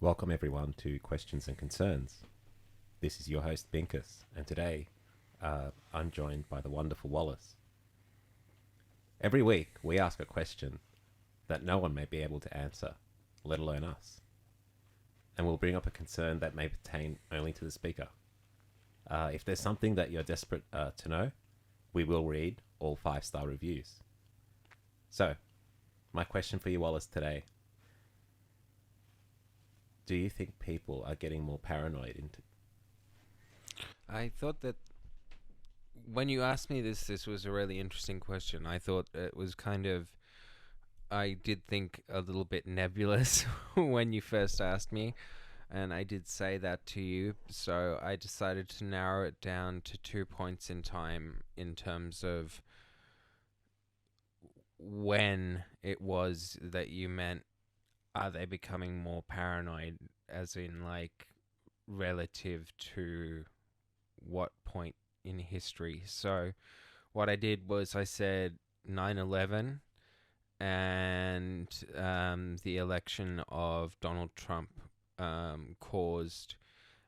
Welcome everyone to Questions and Concerns. This is your host Binkus, and today I'm joined by the wonderful Wallace. Every week we ask a question that no one may be able to answer, let alone us, and we'll bring up a concern that may pertain only to the speaker. If there's something that you're desperate to know, we will read all 5-star reviews. So, my question for you, Wallace, today: do you think people are getting more paranoid into? I thought that when you asked me this was a really interesting question. I thought it was I did think a little bit nebulous when you first asked me, and I did say that to you. So I decided to narrow it down to 2 points in time in terms of when it was that you meant, are they becoming more paranoid, as in like relative to what point in history. So what I did was I said 9/11 and the election of Donald Trump caused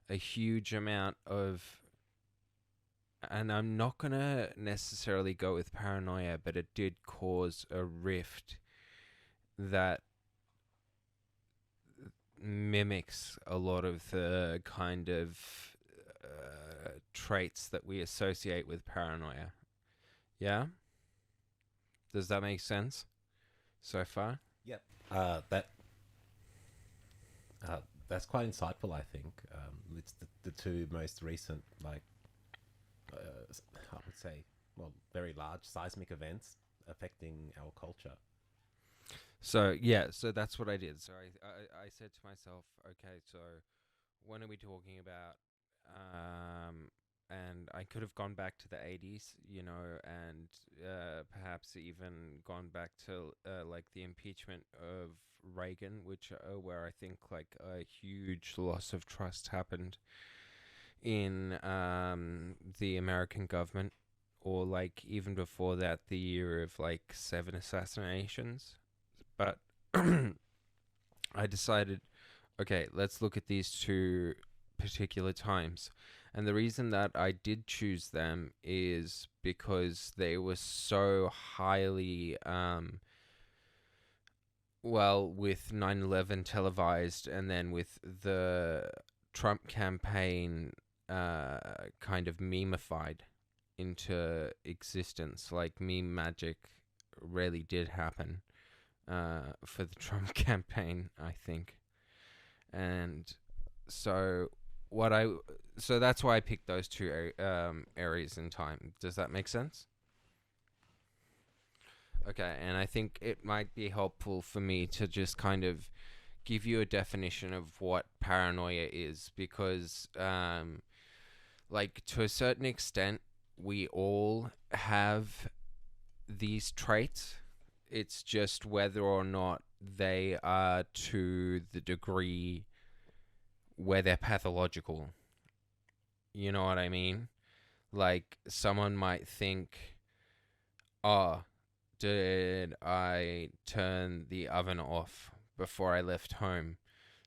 a huge amount of, and I'm not going to necessarily go with paranoia, but it did cause a rift that mimics a lot of the kind of traits that we associate with paranoia. Yeah? Does that make sense so far? Yep. That that's quite insightful. I think it's the two most recent, I would say, well, very large seismic events affecting our culture. So, yeah, so that's what I did. So I said to myself, okay, so when are we talking about? And I could have gone back to the 80s, and perhaps even gone back to like the impeachment of Reagan, where I think like a huge loss of trust happened in the American government, or like even before that, the year of like 7 assassinations. But I decided, okay, let's look at these two particular times. And the reason that I did choose them is because they were so highly, with 9/11 televised, and then with the Trump campaign kind of memeified into existence. Like, meme magic really did happen for the Trump campaign, I think. And so that's why I picked those two areas in time. Does that make sense? Okay, and I think it might be helpful for me to just kind of give you a definition of what paranoia is, because like, to a certain extent, we all have these traits. It's just whether or not they are to the degree where they're pathological. You know what I mean? Like, someone might think, oh, did I turn the oven off before I left home?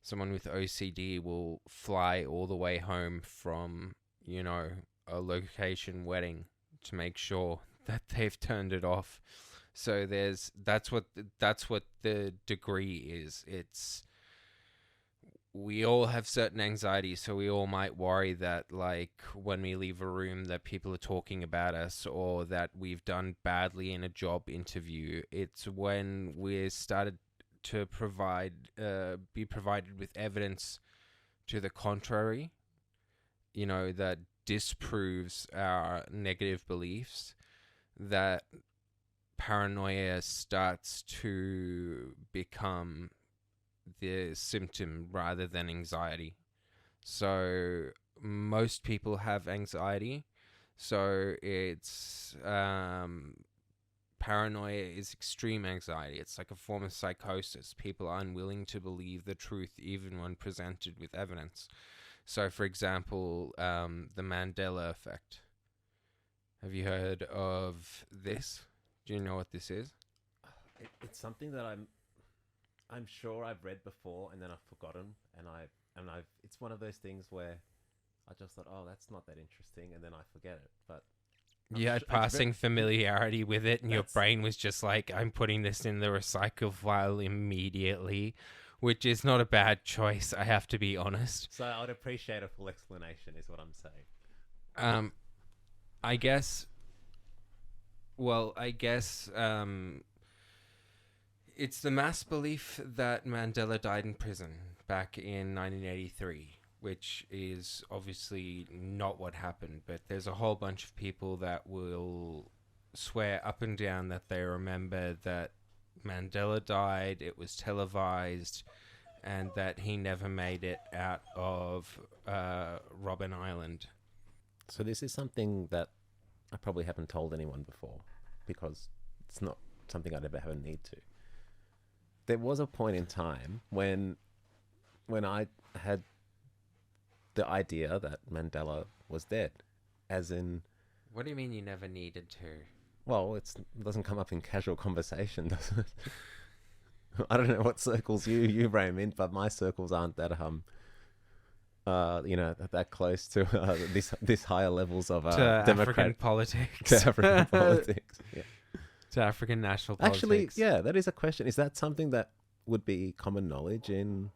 Someone with OCD will fly all the way home from, a location wedding to make sure that they've turned it off. So that's what the degree is. It's, we all have certain anxieties, so we all might worry that, like, when we leave a room, that people are talking about us, or that we've done badly in a job interview. It's when we're started to be provided with evidence to the contrary, that disproves our negative beliefs, that paranoia starts to become the symptom rather than anxiety. So most people have anxiety. So it's paranoia is extreme anxiety. It's like a form of psychosis. People are unwilling to believe the truth even when presented with evidence. So, for example, the Mandela effect. Have you heard of this? Do you know what this is? It's something that I'm sure I've read before and then I've forgotten, and I've it's one of those things where I just thought, oh, that's not that interesting, and then I forget it. But You had passing familiarity with it, and your brain was just like, I'm putting this in the recycle file immediately, which is not a bad choice, I have to be honest. So I'd appreciate a full explanation, is what I'm saying. I guess. Well, I guess it's the mass belief that Mandela died in prison back in 1983, which is obviously not what happened, but there's a whole bunch of people that will swear up and down that they remember that Mandela died, it was televised, and that he never made it out of Robben Island. So this is something that I probably haven't told anyone before, because it's not something I'd ever have a need to. There was a point in time when I had the idea that Mandela was dead, as in... What do you mean you never needed to? Well, it doesn't come up in casual conversation, does it? I don't know what circles you frame in, but my circles aren't that that close to this higher levels of African politics. To African politics, yeah. To African national politics. Actually, yeah, that is a question. Is that something that would be common knowledge in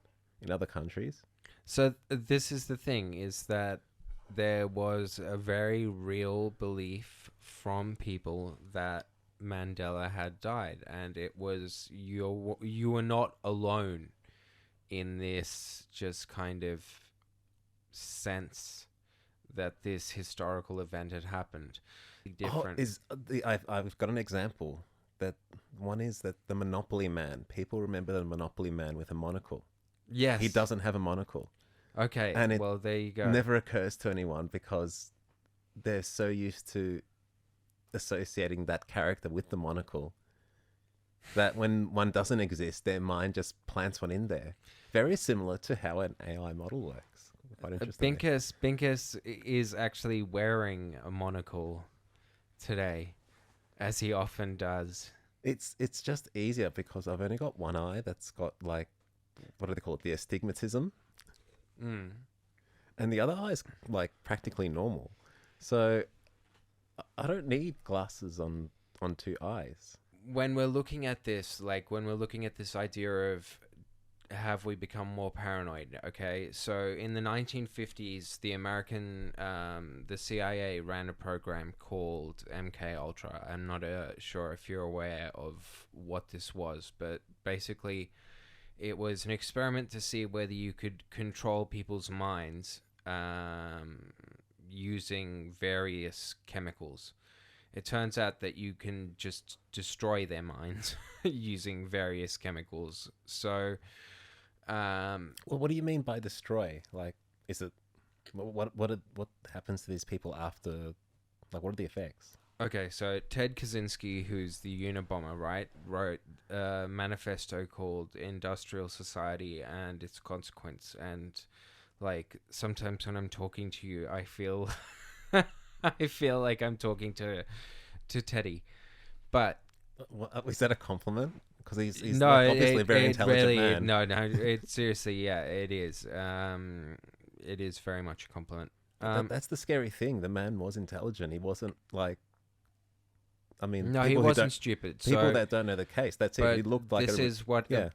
other countries? So this is the thing, is that there was a very real belief from people that Mandela had died, and it was you were not alone in this just kind of sense that this historical event had happened. Different. I've got an example. That one is that the Monopoly Man. People remember the Monopoly Man with a monocle. Yes, he doesn't have a monocle. Okay, and it well, there you go. Never occurs to anyone because they're so used to associating that character with the monocle that when one doesn't exist, their mind just plants one in there. Very similar to how an AI model works. Quite interesting. Binkus is actually wearing a monocle today, as he often does. It's just easier because I've only got one eye that's got, like, what do they call it? The astigmatism. And the other eye is, like, practically normal. So I don't need glasses on two eyes. When we're looking at this, idea of have we become more paranoid, okay? So in the 1950s, the CIA ran a program called MK Ultra. I'm not sure if you're aware of what this was, but basically it was an experiment to see whether you could control people's minds using various chemicals. It turns out that you can just destroy their minds using various chemicals. So, well, what do you mean by destroy? Like, is it what happens to these people after? Like, what are the effects? Okay, so Ted Kaczynski, who's the Unabomber, right, wrote a manifesto called Industrial Society and Its Consequence. And, like, sometimes when I'm talking to you, I feel I feel like I'm talking to Teddy. But is that a compliment? Because he's no, like, obviously a very intelligent man. No, it seriously, yeah, it is. It is very much a compliment. That's the scary thing. The man was intelligent. He wasn't like... I mean, no, he wasn't stupid. People that don't know the case, that's it. He looked like...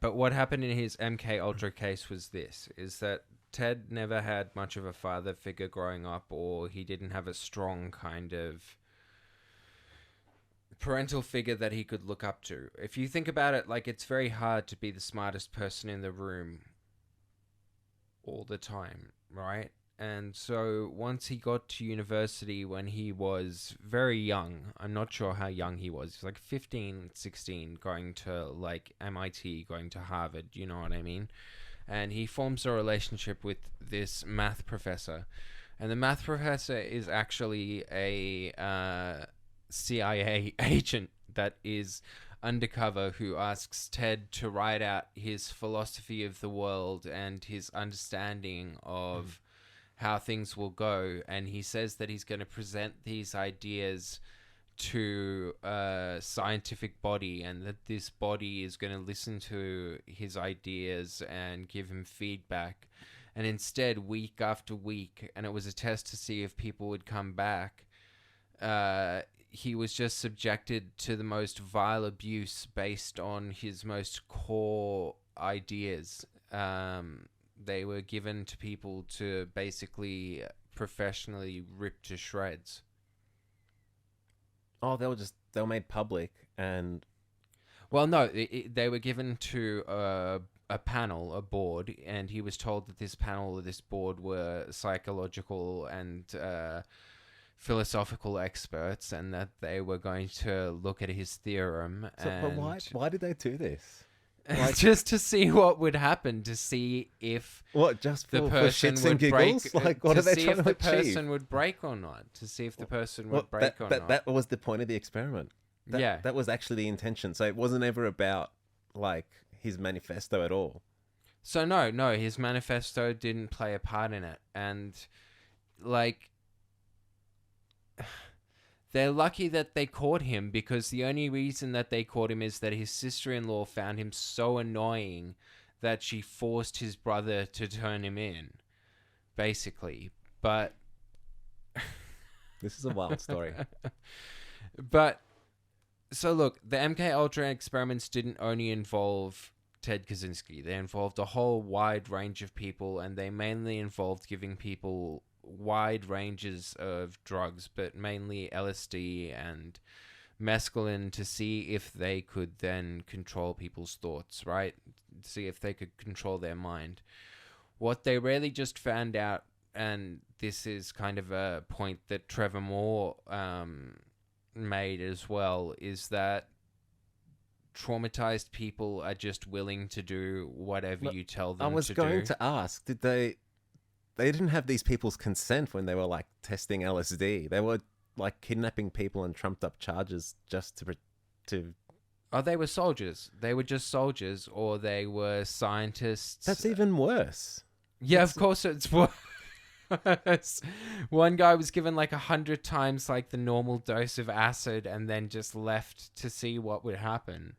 But what happened in his MK Ultra case was this, is that Ted never had much of a father figure growing up, or he didn't have a strong kind of parental figure that he could look up to. If you think about it, like, it's very hard to be the smartest person in the room all the time, right? And so once he got to university when he was very young, I'm not sure how young he was. He was like 15, 16, going to like MIT, going to Harvard, you know what I mean? And he forms a relationship with this math professor. And the math professor is actually a CIA agent that is undercover, who asks Ted to write out his philosophy of the world and his understanding of how things will go. And he says that he's going to present these ideas to a scientific body, and that this body is going to listen to his ideas and give him feedback. And instead, week after week, and it was a test to see if people would come back, he was just subjected to the most vile abuse based on his most core ideas. They were given to people to basically professionally rip to shreds. Oh, they were made public, and Well, no, they were given to a panel, a board, and he was told that this panel or this board were psychological and philosophical experts, and that they were going to look at his theorem. so, And but why did they do this? just to see what would happen, to see if What, just the for person shits and would giggles? break, Like, what to are they see trying if to the achieve? person would break or not, to see if the person Well, would break or not. that was the point of the experiment. Yeah. That was actually the intention. So it wasn't ever about, like, his manifesto at all. So no, his manifesto didn't play a part in it, and like, they're lucky that they caught him, because the only reason that they caught him is that his sister-in-law found him so annoying that she forced his brother to turn him in, basically. But This is a wild story. But so look, the MK Ultra experiments didn't only involve Ted Kaczynski. They involved a whole wide range of people, and they mainly involved giving people wide ranges of drugs, but mainly LSD and mescaline, to see if they could then control people's thoughts, right? See if they could control their mind. What they really just found out, and this is kind of a point that Trevor Moore made as well, is that traumatized people are just willing to do whatever you tell them I was to going do. to ask, did they didn't have these people's consent when they were, like, testing LSD. They were, like, kidnapping people and trumped up charges just to... Oh, they were soldiers. They were just soldiers, or they were scientists. That's even worse. Yeah, of course it's worse. One guy was given like 100 times like the normal dose of acid, and then just left to see what would happen.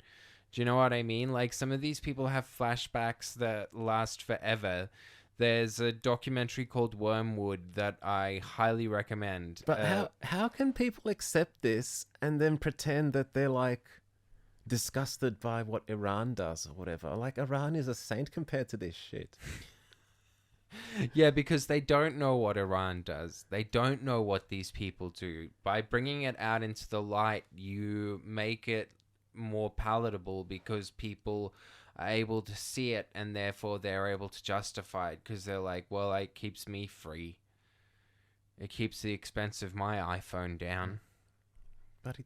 Do you know what I mean? Like, some of these people have flashbacks that last forever. There's a documentary called Wormwood that I highly recommend. But how can people accept this and then pretend that they're, like, disgusted by what Iran does or whatever? Like, Iran is a saint compared to this shit. Yeah, because they don't know what Iran does. They don't know what these people do. By bringing it out into the light, you make it more palatable, because people are able to see it, and therefore they're able to justify it, because they're like, well, it keeps me free. It keeps the expense of my iPhone down. But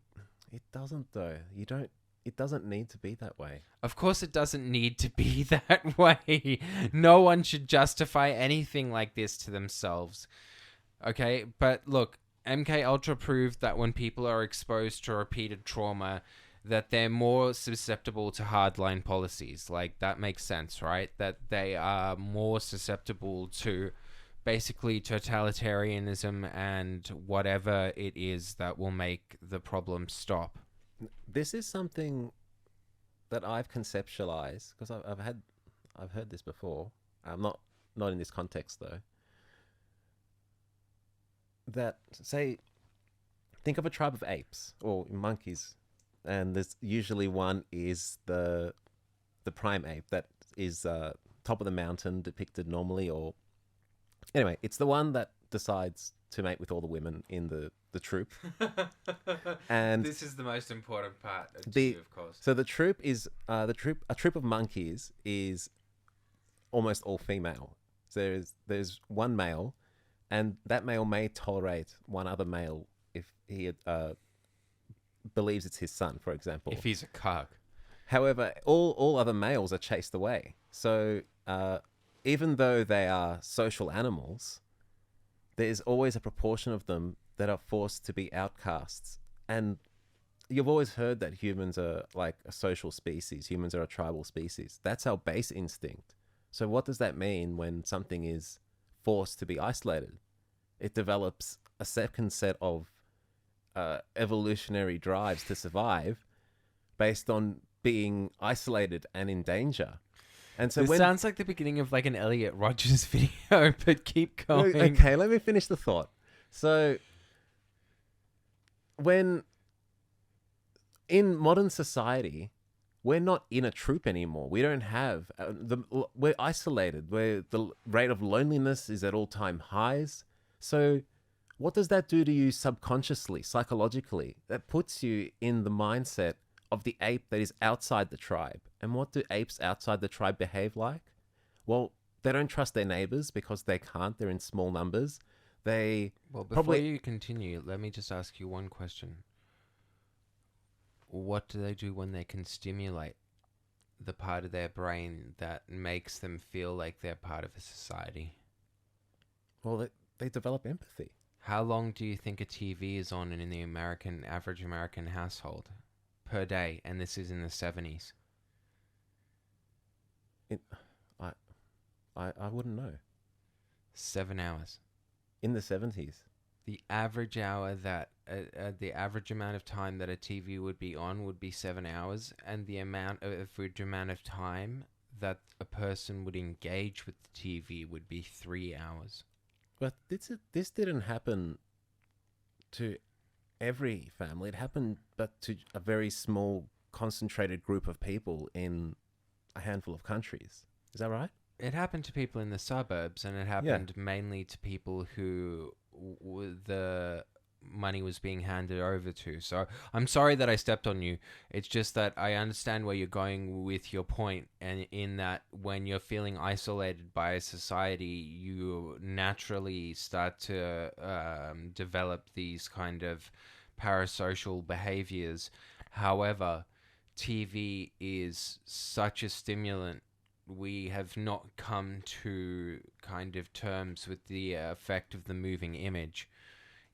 it doesn't, though. It doesn't need to be that way. Of course it doesn't need to be that way. No one should justify anything like this to themselves. Okay, but look, MK Ultra proved that when people are exposed to repeated trauma, that they're more susceptible to hardline policies. Like, that makes sense, right? That they are more susceptible to basically totalitarianism and whatever it is that will make the problem stop. This is something that I've conceptualized, because I've heard this before. Not in this context, though. That, say, think of a tribe of apes or monkeys, and there's usually one is the prime ape that is top of the mountain, depicted normally, or anyway, it's the one that decides to mate with all the women in the troop. And this is the most important part of of course. So the troop is a troop of monkeys is almost all female. So there's one male, and that male may tolerate one other male if he believes it's his son, for example. If he's a cuck. However, all other males are chased away. So even though they are social animals, there's always a proportion of them that are forced to be outcasts. And you've always heard that humans are like a social species. Humans are a tribal species. That's our base instinct. So what does that mean when something is forced to be isolated? It develops a second set of evolutionary drives to survive based on being isolated and in danger. And so This when sounds like the beginning of like an Elliot Rogers video, but keep going. okay, let me finish the thought. So when in modern society, we're not in a troop anymore. We don't have we're isolated. Where the rate of loneliness is at all-time highs. So what does that do to you subconsciously, psychologically? That puts you in the mindset of the ape that is outside the tribe. And what do apes outside the tribe behave like? Well, they don't trust their neighbors because they can't. They're in small numbers. They Well, before probably you continue, let me just ask you one question. What do they do when they can stimulate the part of their brain that makes them feel like they're part of a society? well, they develop empathy. How long do you think a TV is on in the average American household per day? And this is in the 70s. I wouldn't know. 7 hours. In the 70s. The average hour that the average amount of time that a TV would be on would be 7 hours, and the average amount of time that a person would engage with the TV would be 3 hours. But this didn't happen to every family. It happened but to a very small, concentrated group of people in a handful of countries. Is that right? It happened to people in the suburbs, and it happened mainly to people who the money was being handed over to. So I'm sorry that I stepped on you. It's just that I understand where you're going with your point, and in that when you're feeling isolated by a society, you naturally start to develop these kind of parasocial behaviors. However, TV is such a stimulant. We have not come to kind of terms with the effect of the moving image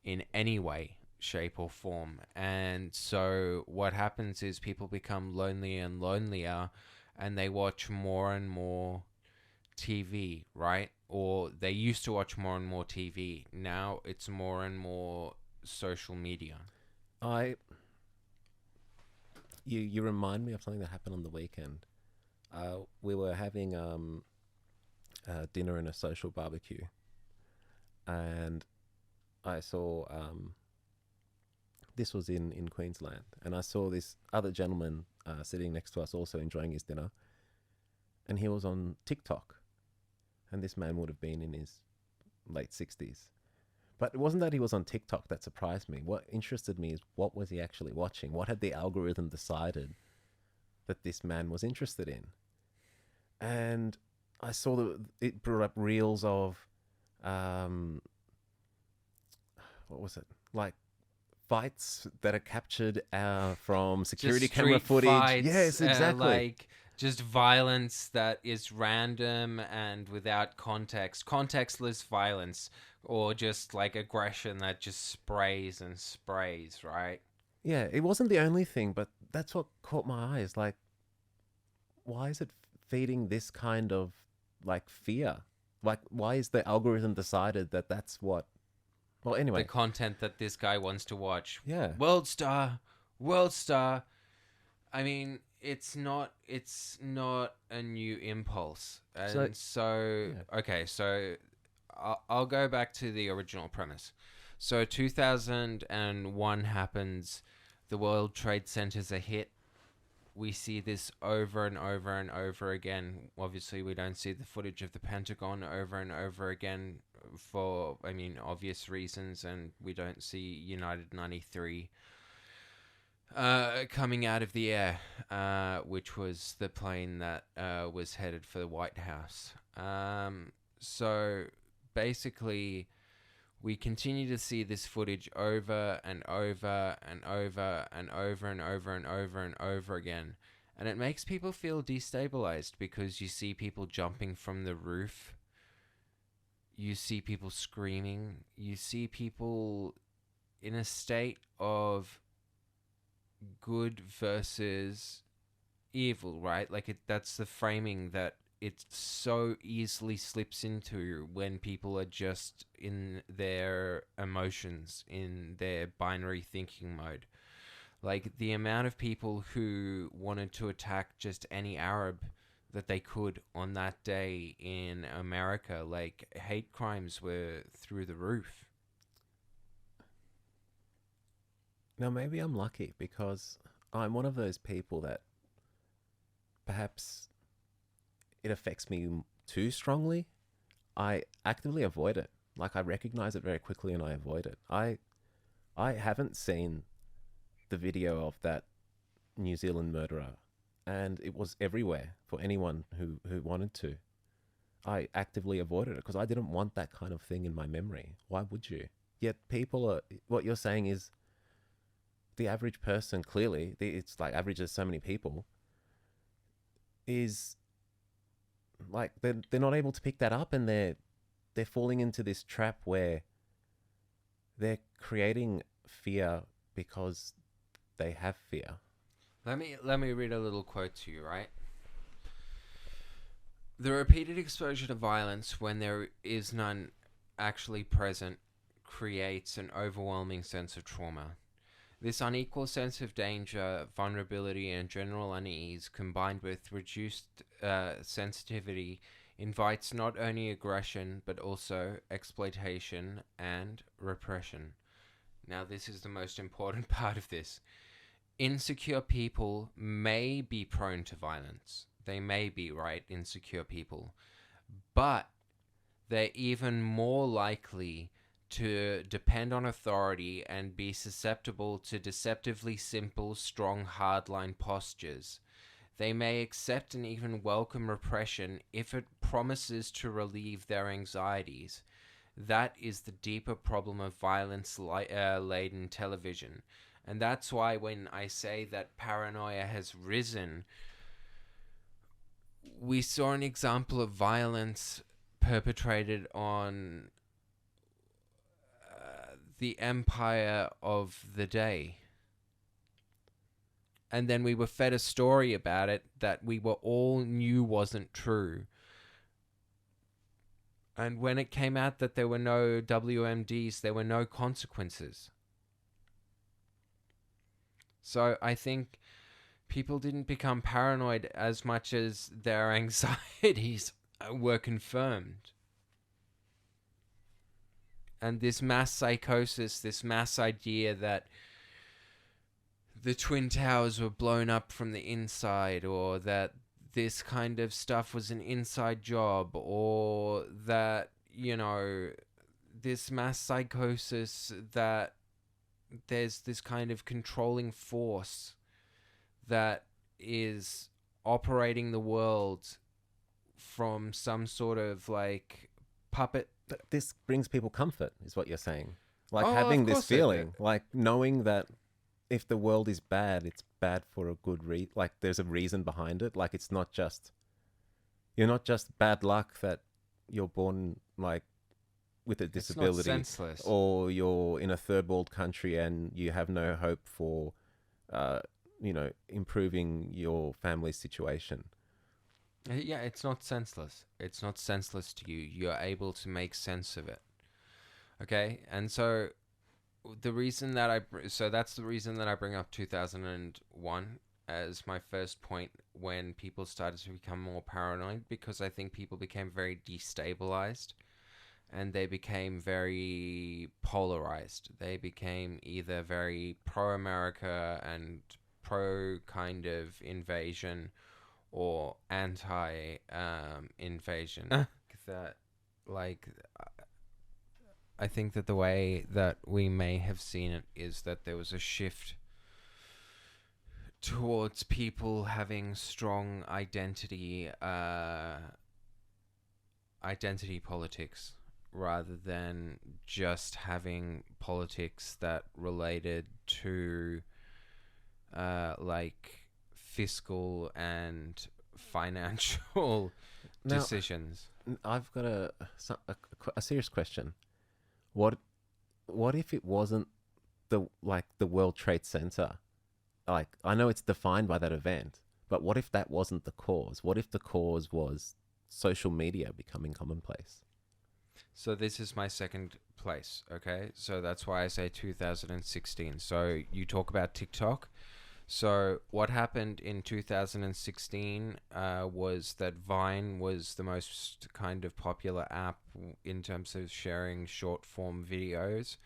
in any way, shape, or form. And so what happens is people become lonelier and lonelier, and they watch more and more TV, right? Or they used to watch more and more TV. Now it's more and more social media. You remind me of something that happened on the weekend. We were having dinner in a social barbecue, and I saw this was in Queensland, and I saw this other gentleman sitting next to us also enjoying his dinner, and he was on TikTok, and this man would have been in his late 60s. But it wasn't that he was on TikTok that surprised me. What interested me is what was he actually watching? What had the algorithm decided that this man was interested in? And I saw that it brought up reels of, what was it? Like fights that are captured from security Just camera street footage. fights, Yes, exactly. like just violence that is random and without context. Contextless violence, or just like aggression that just sprays and sprays, right? Yeah, it wasn't the only thing, but that's what caught my eye. Is like, why is it feeding this kind of like fear? Like, why is the algorithm decided that that's what? Well, anyway, The content that this guy wants to watch. yeah. World Star. I mean, it's not a new impulse. And okay, so I'll go back to the original premise. So 2001 happens, the World Trade Center's a hit. We see this over and over and over again. Obviously, we don't see the footage of the Pentagon over and over again for, I mean, obvious reasons, and we don't see United 93 coming out of the air, which was the plane that was headed for the White House. So basically, we continue to see this footage over and over and over and over and over and over and over again. And it makes people feel destabilized because you see people jumping from the roof. You see people screaming. You see people in a state of good versus evil, right? Like that's the framing that it so easily slips into when people are just in their emotions, in their binary thinking mode. Like the amount of people who wanted to attack just any Arab that they could on that day in America, like hate crimes were through the roof. Now, maybe I'm lucky because I'm one of those people that perhaps it affects me too strongly. I actively avoid it. Like I recognize it very quickly and I avoid it. I haven't seen the video of that New Zealand murderer, and it was everywhere for anyone who wanted to. I actively avoided it because I didn't want that kind of thing in my memory. Why would you? Yet people are. What you're saying is the average person. Clearly, it's like average as so many people. Is like they're not able to pick that up, and they're falling into this trap where they're creating fear because they have fear. Let me read a little quote to you, right? The repeated exposure to violence when there is none actually present creates an overwhelming sense of trauma. This unequal sense of danger, vulnerability, and general unease, combined with reduced sensitivity, invites not only aggression but also exploitation and repression. Now, this is the most important part of this. Insecure people may be prone to violence. They may be, right? Insecure people. But they're even more likely to depend on authority and be susceptible to deceptively simple, strong, hardline postures. They may accept and even welcome repression if it promises to relieve their anxieties. That is the deeper problem of violence-laden television. And that's why when I say that paranoia has risen, we saw an example of violence perpetrated on the empire of the day. And then we were fed a story about it that we were all knew wasn't true. And when it came out that there were no WMDs, there were no consequences. So I think people didn't become paranoid as much as their anxieties were confirmed. And this mass psychosis, this mass idea that the Twin Towers were blown up from the inside, or that this kind of stuff was an inside job, or that, you know, this mass psychosis that there's this kind of controlling force that is operating the world from some sort of like puppet. This brings people comfort, is what you're saying. Like Oh, having of this course it feeling, did. like knowing that if the world is bad, it's bad for a good reason. Like there's a reason behind it. Like it's not just, you're not just bad luck that you're born like with a disability, It's not senseless. or you're in a third world country and you have no hope for, improving your family's situation. Yeah, it's not senseless. It's not senseless to you. You're able to make sense of it. Okay? And so the reason that that's the reason that I bring up 2001 as my first point when people started to become more paranoid, because I think people became very destabilized and they became very polarized. They became either very pro-America and pro kind of invasion, or anti invasion. That, like, I think that the way that we may have seen it is that there was a shift towards people having strong identity politics, rather than just having politics that related to like fiscal and financial Now, decisions. I've got a serious question. What if it wasn't the World Trade Center? Like I know it's defined by that event, but what if that wasn't the cause? What if the cause was social media becoming commonplace? So this is my second place, okay? So that's why I say 2016. So you talk about TikTok. So what happened in 2016 was that Vine was the most kind of popular app in terms of sharing short form videos,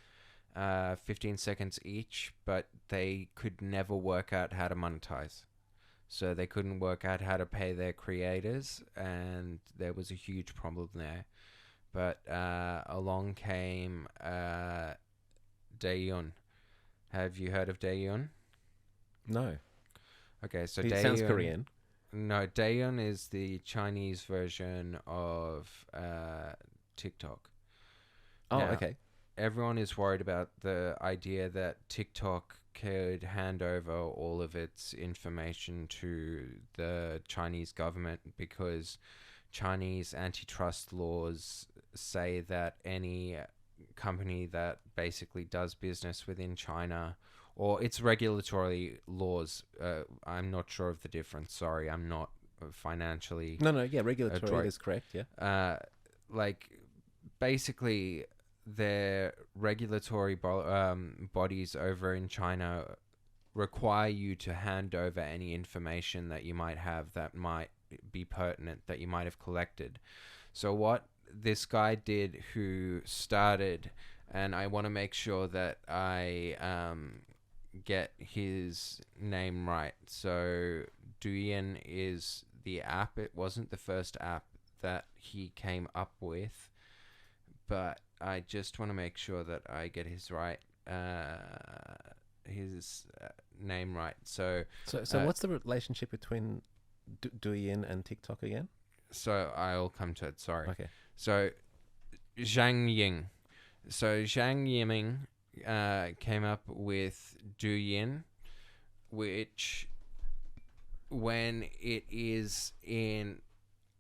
15 seconds each, but they could never work out how to monetize. So they couldn't work out how to pay their creators, and there was a huge problem there. But along came Daeyeon. Have you heard of Daeyeon? No. Okay, so It sounds Korean. No, Daeyeon is the Chinese version of TikTok. Oh, Now, okay. everyone is worried about the idea that TikTok could hand over all of its information to the Chinese government because Chinese antitrust laws say that any company that basically does business within China, or its regulatory laws, I'm not sure of the difference. Sorry, I'm not financially. No, yeah, regulatory is correct. Yeah. Like basically their regulatory bodies over in China require you to hand over any information that you might have that might be pertinent, that you might have collected. So what this guy did, who started, and I want to make sure that I get his name right. So Douyin is the app. It wasn't the first app that he came up with, but I just want to make sure that I get his name right. So what's the relationship between Douyin and TikTok again? So I'll come to it. Sorry. Okay. So Zhang Ying. So Zhang Yiming came up with Douyin, which, when it is in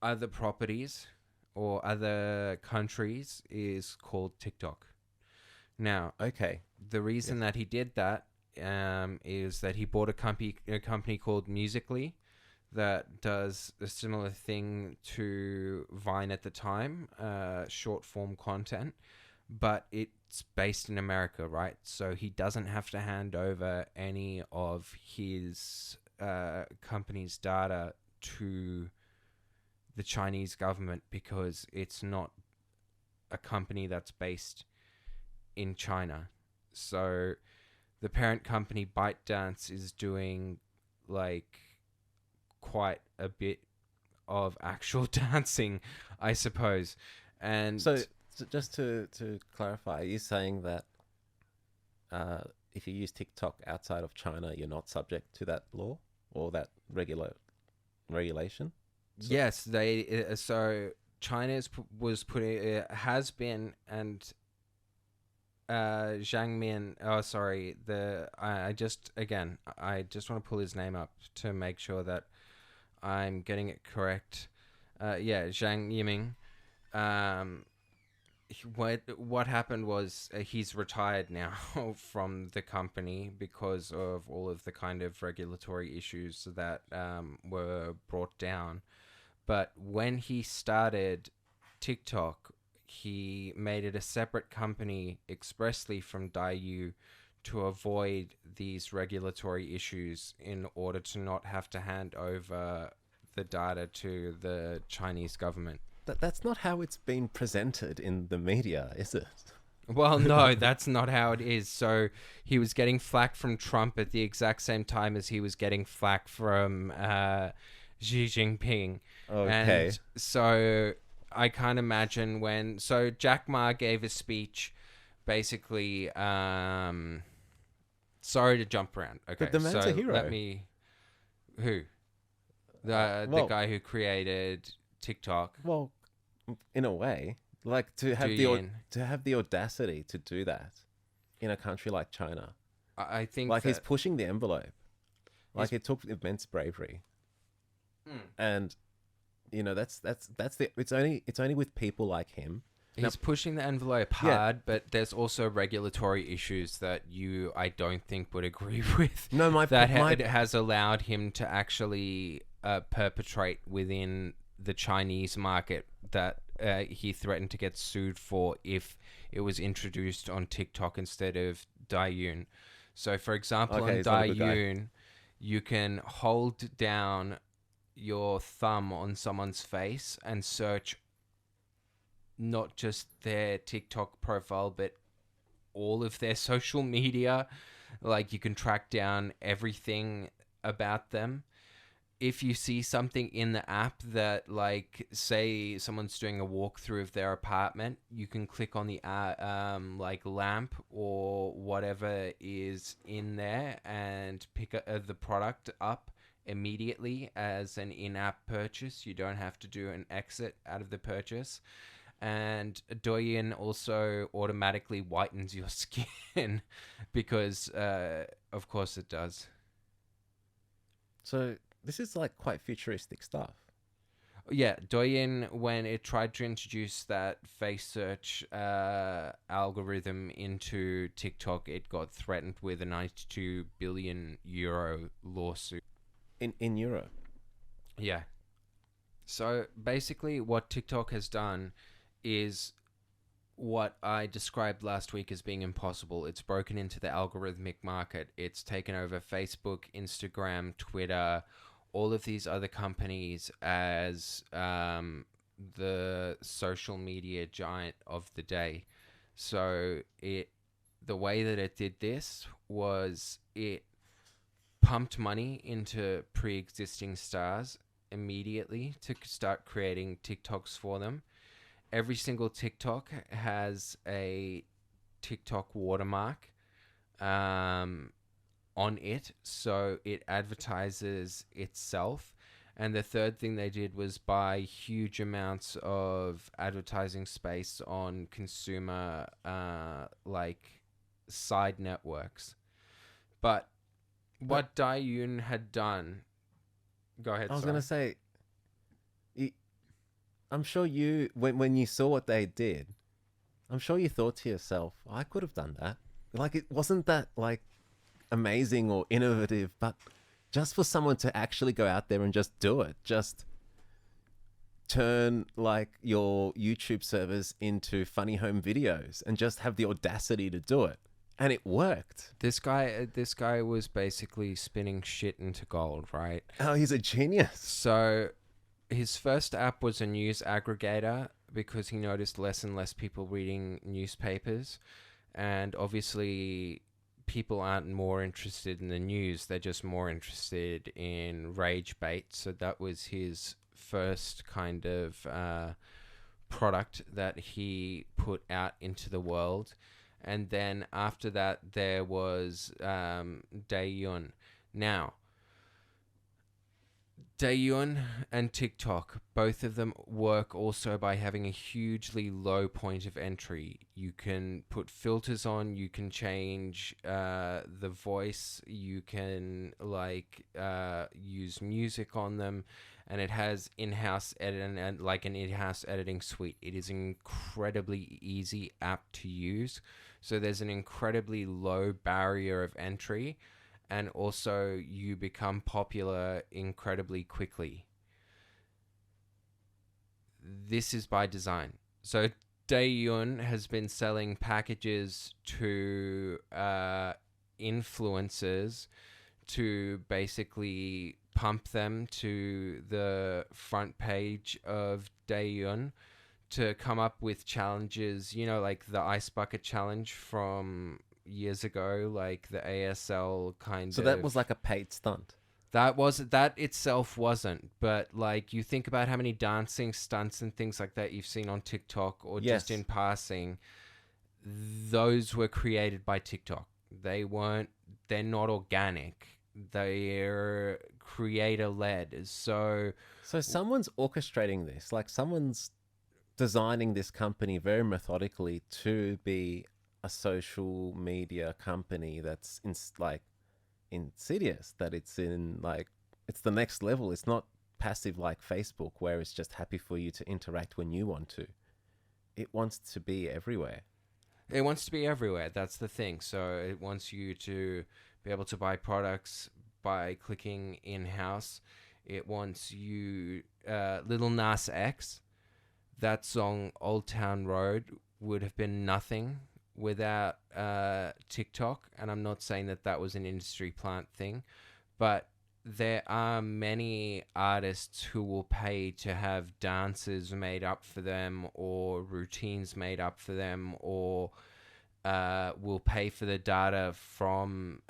other properties or other countries, is called TikTok. Now, okay, the reason that he did that is that he bought a company called Musical.ly that does a similar thing to Vine at the time, short form content, but it's based in America, right? So he doesn't have to hand over any of his company's data to the Chinese government because it's not a company that's based in China. So the parent company ByteDance is doing like quite a bit of actual dancing, I suppose. And so just to clarify, are you saying that if you use TikTok outside of China, you're not subject to that law or that regulation? Yes, they. So China was putting has been, and Zhang Min. Oh, sorry. I just want to pull his name up to make sure that I'm getting it correct. Zhang Yiming. What happened was he's retired now from the company because of all of the kind of regulatory issues that were brought down. But when he started TikTok, he made it a separate company expressly from Dayu to avoid these regulatory issues in order to not have to hand over the data to the Chinese government. That's not how it's been presented in the media, is it? Well, no, that's not how it is. So he was getting flack from Trump at the exact same time as he was getting flack from Xi Jinping. Okay. And so I can't imagine when... So Jack Ma gave a speech basically... sorry to jump around. Okay, but the man's a hero. Who? The guy who created TikTok. Well, in a way, like to have the audacity to do that in a country like China. I think like he's pushing the envelope. Like it took immense bravery. And you know that's it's only with people like him. He's pushing the envelope hard, but there's also regulatory issues that I don't think would agree with. No, it has allowed him to actually perpetrate within the Chinese market that he threatened to get sued for if it was introduced on TikTok instead of Douyin. So, for example, Okay, on he's not a good guy. Douyin, you can hold down your thumb on someone's face and search not just their TikTok profile, but all of their social media. Like, you can track down everything about them. If you see something in the app that, like, say someone's doing a walkthrough of their apartment, you can click on the like lamp or whatever is in there and pick the product up immediately as an in-app purchase. You don't have to do an exit out of the purchase. And Douyin also automatically whitens your skin because, of course, it does. So this is like quite futuristic stuff. Yeah, Douyin, when it tried to introduce that face search algorithm into TikTok, it got threatened with a 92 billion euro lawsuit. In Europe. Yeah. So basically, what TikTok has done is what I described last week as being impossible. It's broken into the algorithmic market. It's taken over Facebook, Instagram, Twitter, all of these other companies as the social media giant of the day. So the way that it did this was it pumped money into pre-existing stars immediately to start creating TikToks for them. Every single TikTok has a TikTok watermark on it, so it advertises itself. And the third thing they did was buy huge amounts of advertising space on consumer like side networks. But what Douyin had done, go ahead. I was gonna say, I'm sure you when you saw what they did, I'm sure you thought to yourself, I could have done that. Like, it wasn't that like amazing or innovative, but just for someone to actually go out there and just do it, just turn like your YouTube servers into funny home videos and just have the audacity to do it. And it worked. This guy was basically spinning shit into gold, right? Oh, he's a genius. So his first app was a news aggregator because he noticed less and less people reading newspapers. And obviously, people aren't more interested in the news. They're just more interested in rage bait. So that was his first kind of product that he put out into the world. And then after that, there was Douyin. Now, Douyin and TikTok, both of them work also by having a hugely low point of entry. You can put filters on, you can change the voice, you can use music on them, and it has in-house editing and like an in-house editing suite. It is an incredibly easy app to use. So there's an incredibly low barrier of entry. And also, you become popular incredibly quickly. This is by design. So, Douyin has been selling packages to influencers to basically pump them to the front page of Douyin to come up with challenges, you know, like the ice bucket challenge from years ago, like the ASL kind of. So that was like a paid stunt. That itself wasn't, but like you think about how many dancing stunts and things like that you've seen on TikTok or just in passing, those were created by TikTok. They're not organic. They're creator led. So someone's orchestrating this, like someone's designing this company very methodically to be a social media company that's insidious, that it's the next level. It's not passive like Facebook, where it's just happy for you to interact when you want to. It wants to be everywhere. It wants to be everywhere. That's the thing. So it wants you to be able to buy products by clicking in-house. It wants you, Lil Nas X. That song, Old Town Road, would have been nothing without TikTok. And I'm not saying that that was an industry plant thing, but there are many artists who will pay to have dances made up for them or routines made up for them, or will pay for the data from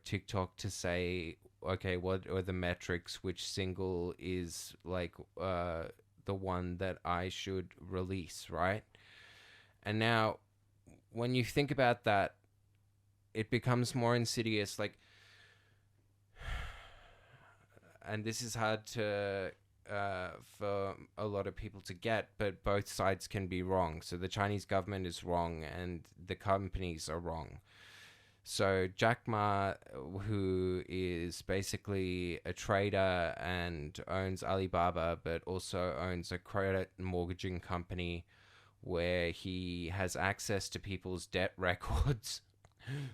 TikTok to say, okay, what are the metrics, which single is like the one that I should release, right? And now when you think about that, it becomes more insidious. Like, and this is hard to for a lot of people to get, but both sides can be wrong. So the Chinese government is wrong and the companies are wrong. So Jack Ma, who is basically a trader and owns Alibaba, but also owns a credit mortgaging company where he has access to people's debt records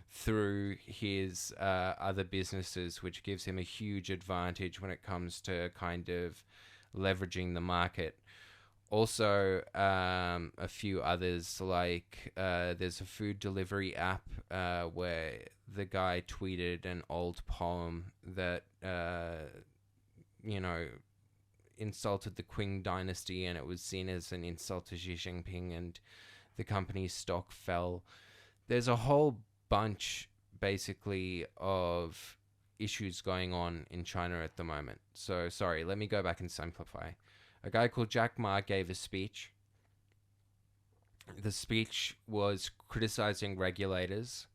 through his other businesses, which gives him a huge advantage when it comes to kind of leveraging the market. Also, a few others, like there's a food delivery app where the guy tweeted an old poem that, insulted the Qing dynasty, and it was seen as an insult to Xi Jinping, and the company's stock fell. There's a whole bunch, basically, of issues going on in China at the moment. So, sorry, let me go back and simplify. A guy called Jack Ma gave a speech. The speech was criticizing regulators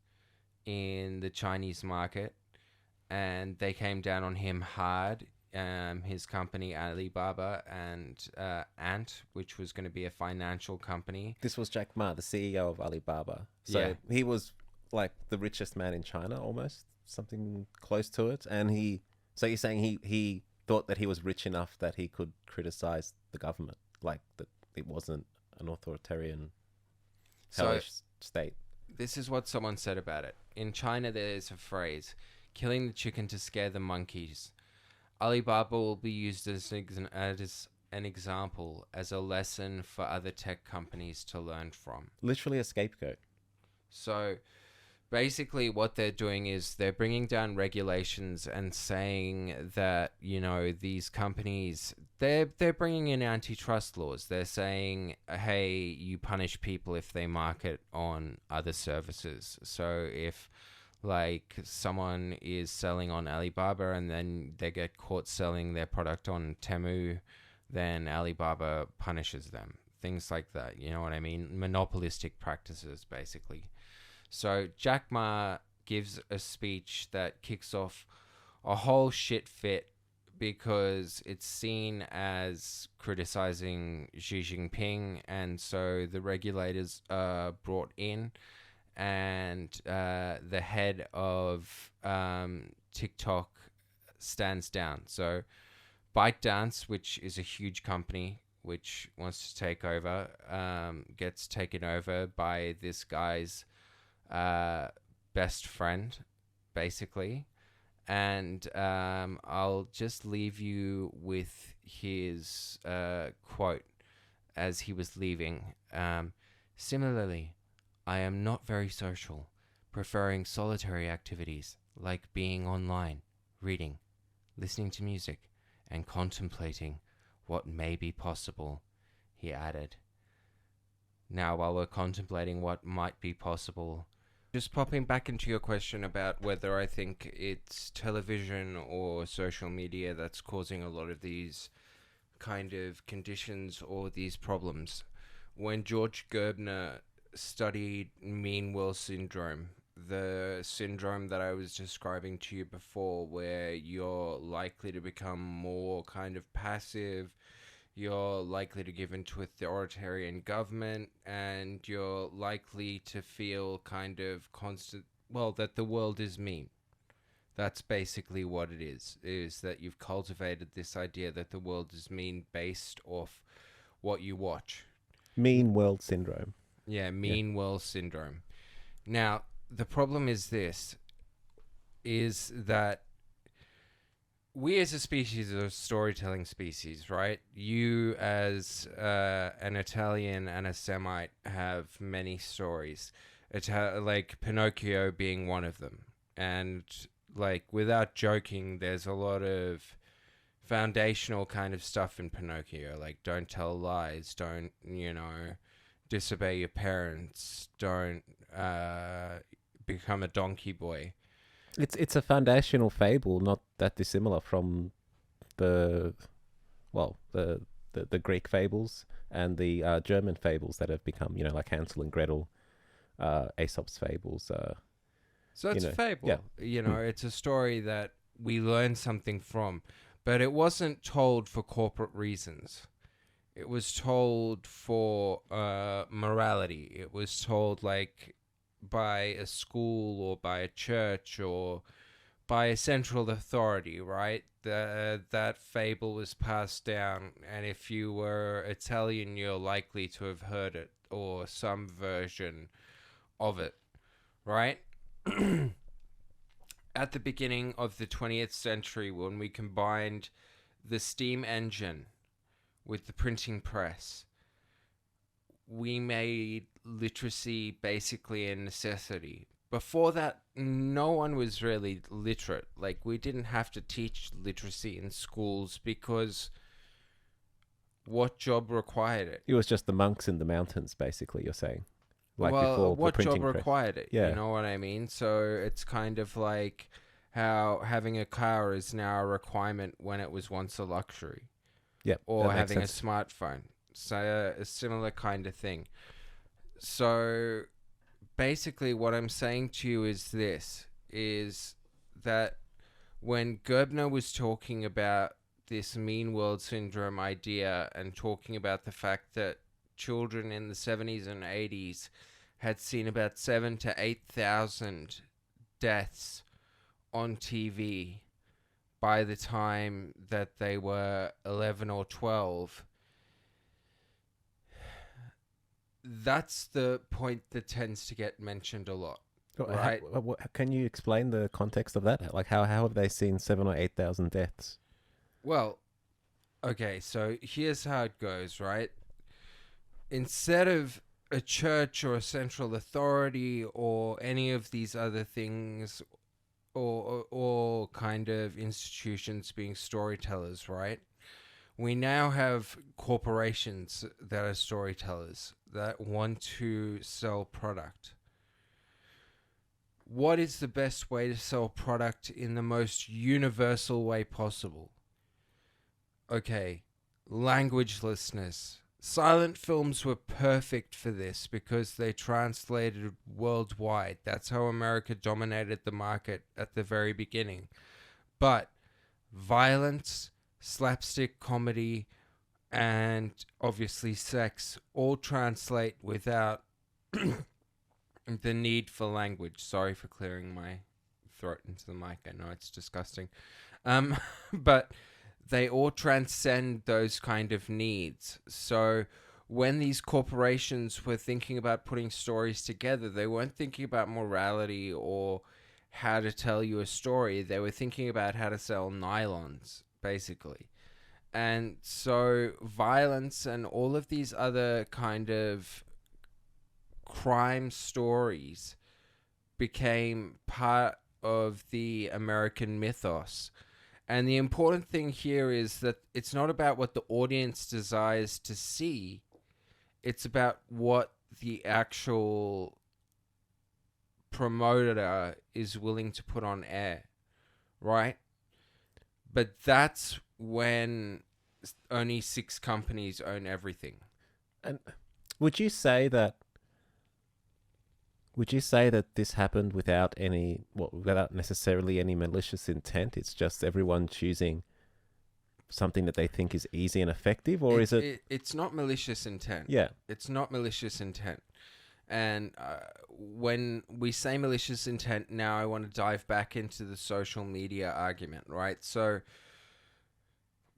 in the Chinese market, and they came down on him hard. His company Alibaba and Ant, which was going to be a financial company. This was Jack Ma, the CEO of Alibaba. So Yeah. he was like the richest man in China, almost something close to it. And so you're saying he thought that he was rich enough that he could criticize the government, like that it wasn't an authoritarian, hellish state. This is what someone said about it. In China, there's a phrase, killing the chicken to scare the monkeys. Alibaba will be used as an example, as a lesson for other tech companies to learn from. Literally a scapegoat. So basically what they're doing is they're bringing down regulations and saying that, these companies, they're bringing in antitrust laws. They're saying, hey, you punish people if they market on other services. So if like someone is selling on Alibaba and then they get caught selling their product on Temu, then Alibaba punishes them. Things like that, you know what I mean? Monopolistic practices, basically. So Jack Ma gives a speech that kicks off a whole shit fit because it's seen as criticizing Xi Jinping, and so the regulators are brought in, and the head of TikTok stands down. So ByteDance, which is a huge company which wants to take over, gets taken over by this guy's best friend, basically. And I'll just leave you with his quote as he was leaving. Similarly, I am not very social, preferring solitary activities like being online, reading, listening to music, and contemplating what may be possible, he added. Now, while we're contemplating what might be possible, just popping back into your question about whether I think it's television or social media that's causing a lot of these kind of conditions or these problems. When George Gerbner studied mean world syndrome, the syndrome that I was describing to you before, where you're likely to become more kind of passive, you're likely to give into authoritarian government, and you're likely to feel kind of constant, that the world is mean. That's basically what it is that you've cultivated this idea that the world is mean based off what you watch. Mean world syndrome. Yeah, mean world syndrome. Now, the problem is this, is that we as a species are a storytelling species, right? You as an Italian and a Semite have many stories. Like Pinocchio being one of them. And like without joking, there's a lot of foundational kind of stuff in Pinocchio, like don't tell lies, don't, disobey your parents, don't become a donkey boy. It's a foundational fable, not that dissimilar from the the Greek fables and the German fables that have become, like Hansel and Gretel, Aesop's fables. So it's a fable. Yeah. It's a story that we learn something from, but it wasn't told for corporate reasons. It was told for morality. It was told like by a school or by a church or by a central authority, right? That fable was passed down, and if you were Italian, you're likely to have heard it or some version of it, right? At the beginning of the 20th century, when we combined the steam engine with the printing press, we made literacy basically a necessity. Before that, no one was really literate. Like, we didn't have to teach literacy in schools because what job required it? It was just the monks in the mountains, basically, you're saying. Like well, before what the job printing press. required it? Yeah. You know what I mean? So it's kind of like how having a car is now a requirement when it was once a luxury. Yeah. Or having a smartphone. So a similar kind of thing. So basically what I'm saying to you is this, is that when Gerbner was talking about this mean world syndrome idea and talking about the fact that children in the 70s and 80s had seen about 7,000 to 8,000 deaths on TV by the time that they were 11 or 12. That's the point that tends to get mentioned a lot, right? Can you explain the context of that? Like, how have they seen 7,000 or 8,000 deaths? Well, okay, so here's how it goes, right? Instead of a church or a central authority or any of these other things or kind of institutions being storytellers, right? We now have corporations that are storytellers that want to sell product. What is the best way to sell product in the most universal way possible? Okay, languagelessness. Silent films were perfect for this because they translated worldwide. That's how America dominated the market at the very beginning. But violence, slapstick comedy, and obviously sex all translate without the need for language. Sorry for clearing my throat into the mic. I know it's disgusting. But they all transcend those kind of needs. So when these corporations were thinking about putting stories together, they weren't thinking about morality or how to tell you a story. They were thinking about how to sell nylons, basically. And so violence and all of these other kind of crime stories became part of the American mythos. And the important thing here is that it's not about what the audience desires to see. It's about what the actual promoter is willing to put on air, right? But that's when only 6 companies own everything. And would you say that this happened without necessarily any malicious intent? It's just everyone choosing something that they think is easy and effective, or is it? It's not malicious intent. Yeah, it's not malicious intent. And when we say malicious intent, now I want to dive back into the social media argument, right? So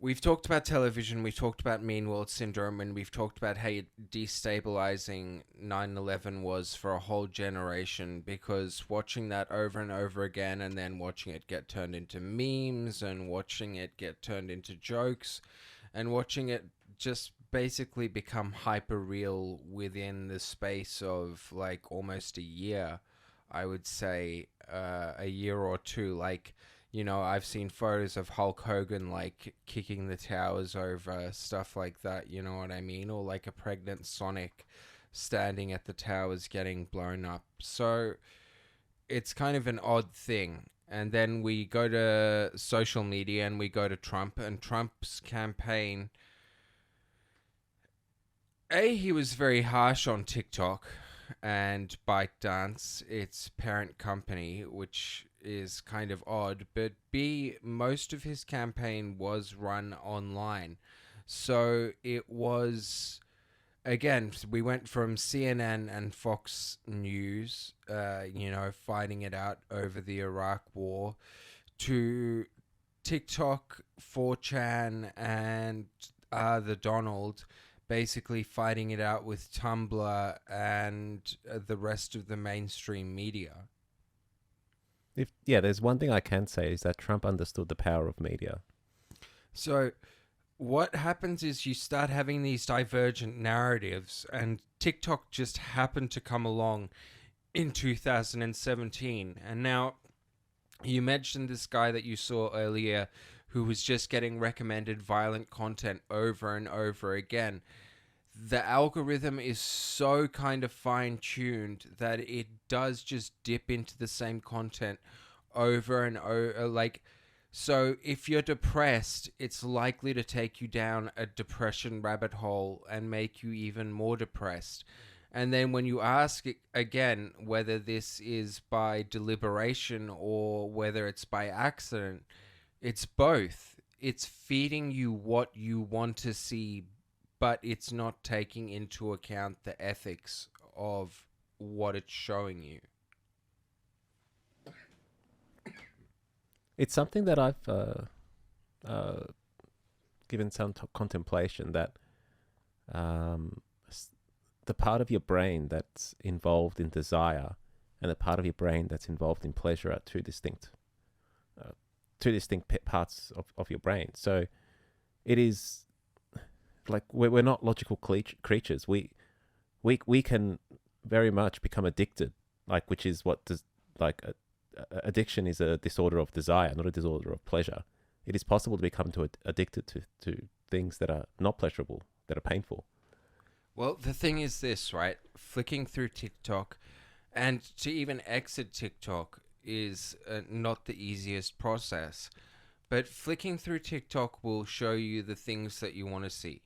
we've talked about television, we've talked about Mean World Syndrome, and we've talked about how destabilizing 9/11 was for a whole generation, because watching that over and over again, and then watching it get turned into memes, and watching it get turned into jokes, and watching it just basically become hyper real within the space of like almost a year, I would say, a year or two. Like, I've seen photos of Hulk Hogan like kicking the towers over, stuff like that, you know what I mean? Or like a pregnant Sonic standing at the towers getting blown up. So it's kind of an odd thing. And then we go to social media and we go to Trump, and Trump's campaign. He was very harsh on TikTok and ByteDance, its parent company, which is kind of odd. But B, most of his campaign was run online. So it was, again, we went from CNN and Fox News, fighting it out over the Iraq War, to TikTok, 4chan, and the Donald, basically fighting it out with Tumblr and the rest of the mainstream media. There's one thing I can say is that Trump understood the power of media. So what happens is you start having these divergent narratives, and TikTok just happened to come along in 2017. And now you mentioned this guy that you saw earlier who was just getting recommended violent content over and over again. The algorithm is so kind of fine-tuned that it does just dip into the same content over and over. Like, so if you're depressed, it's likely to take you down a depression rabbit hole and make you even more depressed. And then when you ask again whether this is by deliberation or whether it's by accident, it's both. It's feeding you what you want to see, but it's not taking into account the ethics of what it's showing you. It's something that I've given some contemplation, that the part of your brain that's involved in desire and the part of your brain that's involved in pleasure are two distinct parts of your brain. So it is like we're not logical creatures. We can very much become addicted, like, which is what does, like, addiction is a disorder of desire, not a disorder of pleasure. It is possible to become addicted to things that are not pleasurable, that are painful. Well, the thing is this, right? Flicking through TikTok, and to even exit TikTok is not the easiest process. But flicking through TikTok will show you the things that you want to see.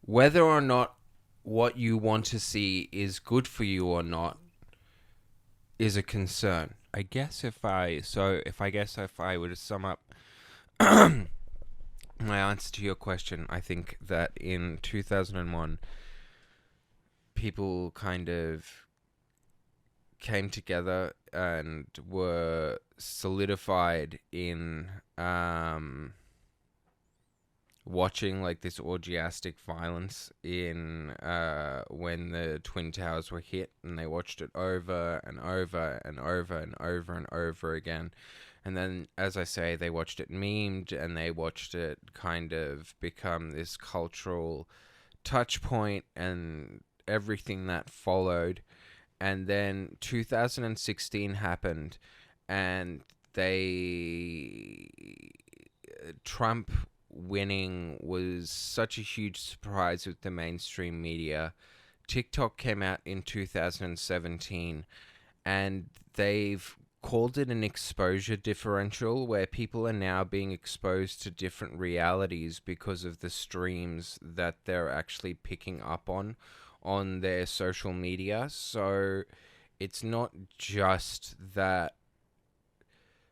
Whether or not what you want to see is good for you or not is a concern. I guess if I were to sum up my answer to your question, I think that in 2001, people kind of came together and were solidified in watching like this orgiastic violence in when the Twin Towers were hit, and they watched it over and over and over and over and over again. And then, as I say, they watched it memed, and they watched it kind of become this cultural touch point and everything that followed. And then 2016 happened, and Trump winning was such a huge surprise with the mainstream media. TikTok came out in 2017, and they've called it an exposure differential, where people are now being exposed to different realities because of the streams that they're actually picking up on their social media. So it's not just that,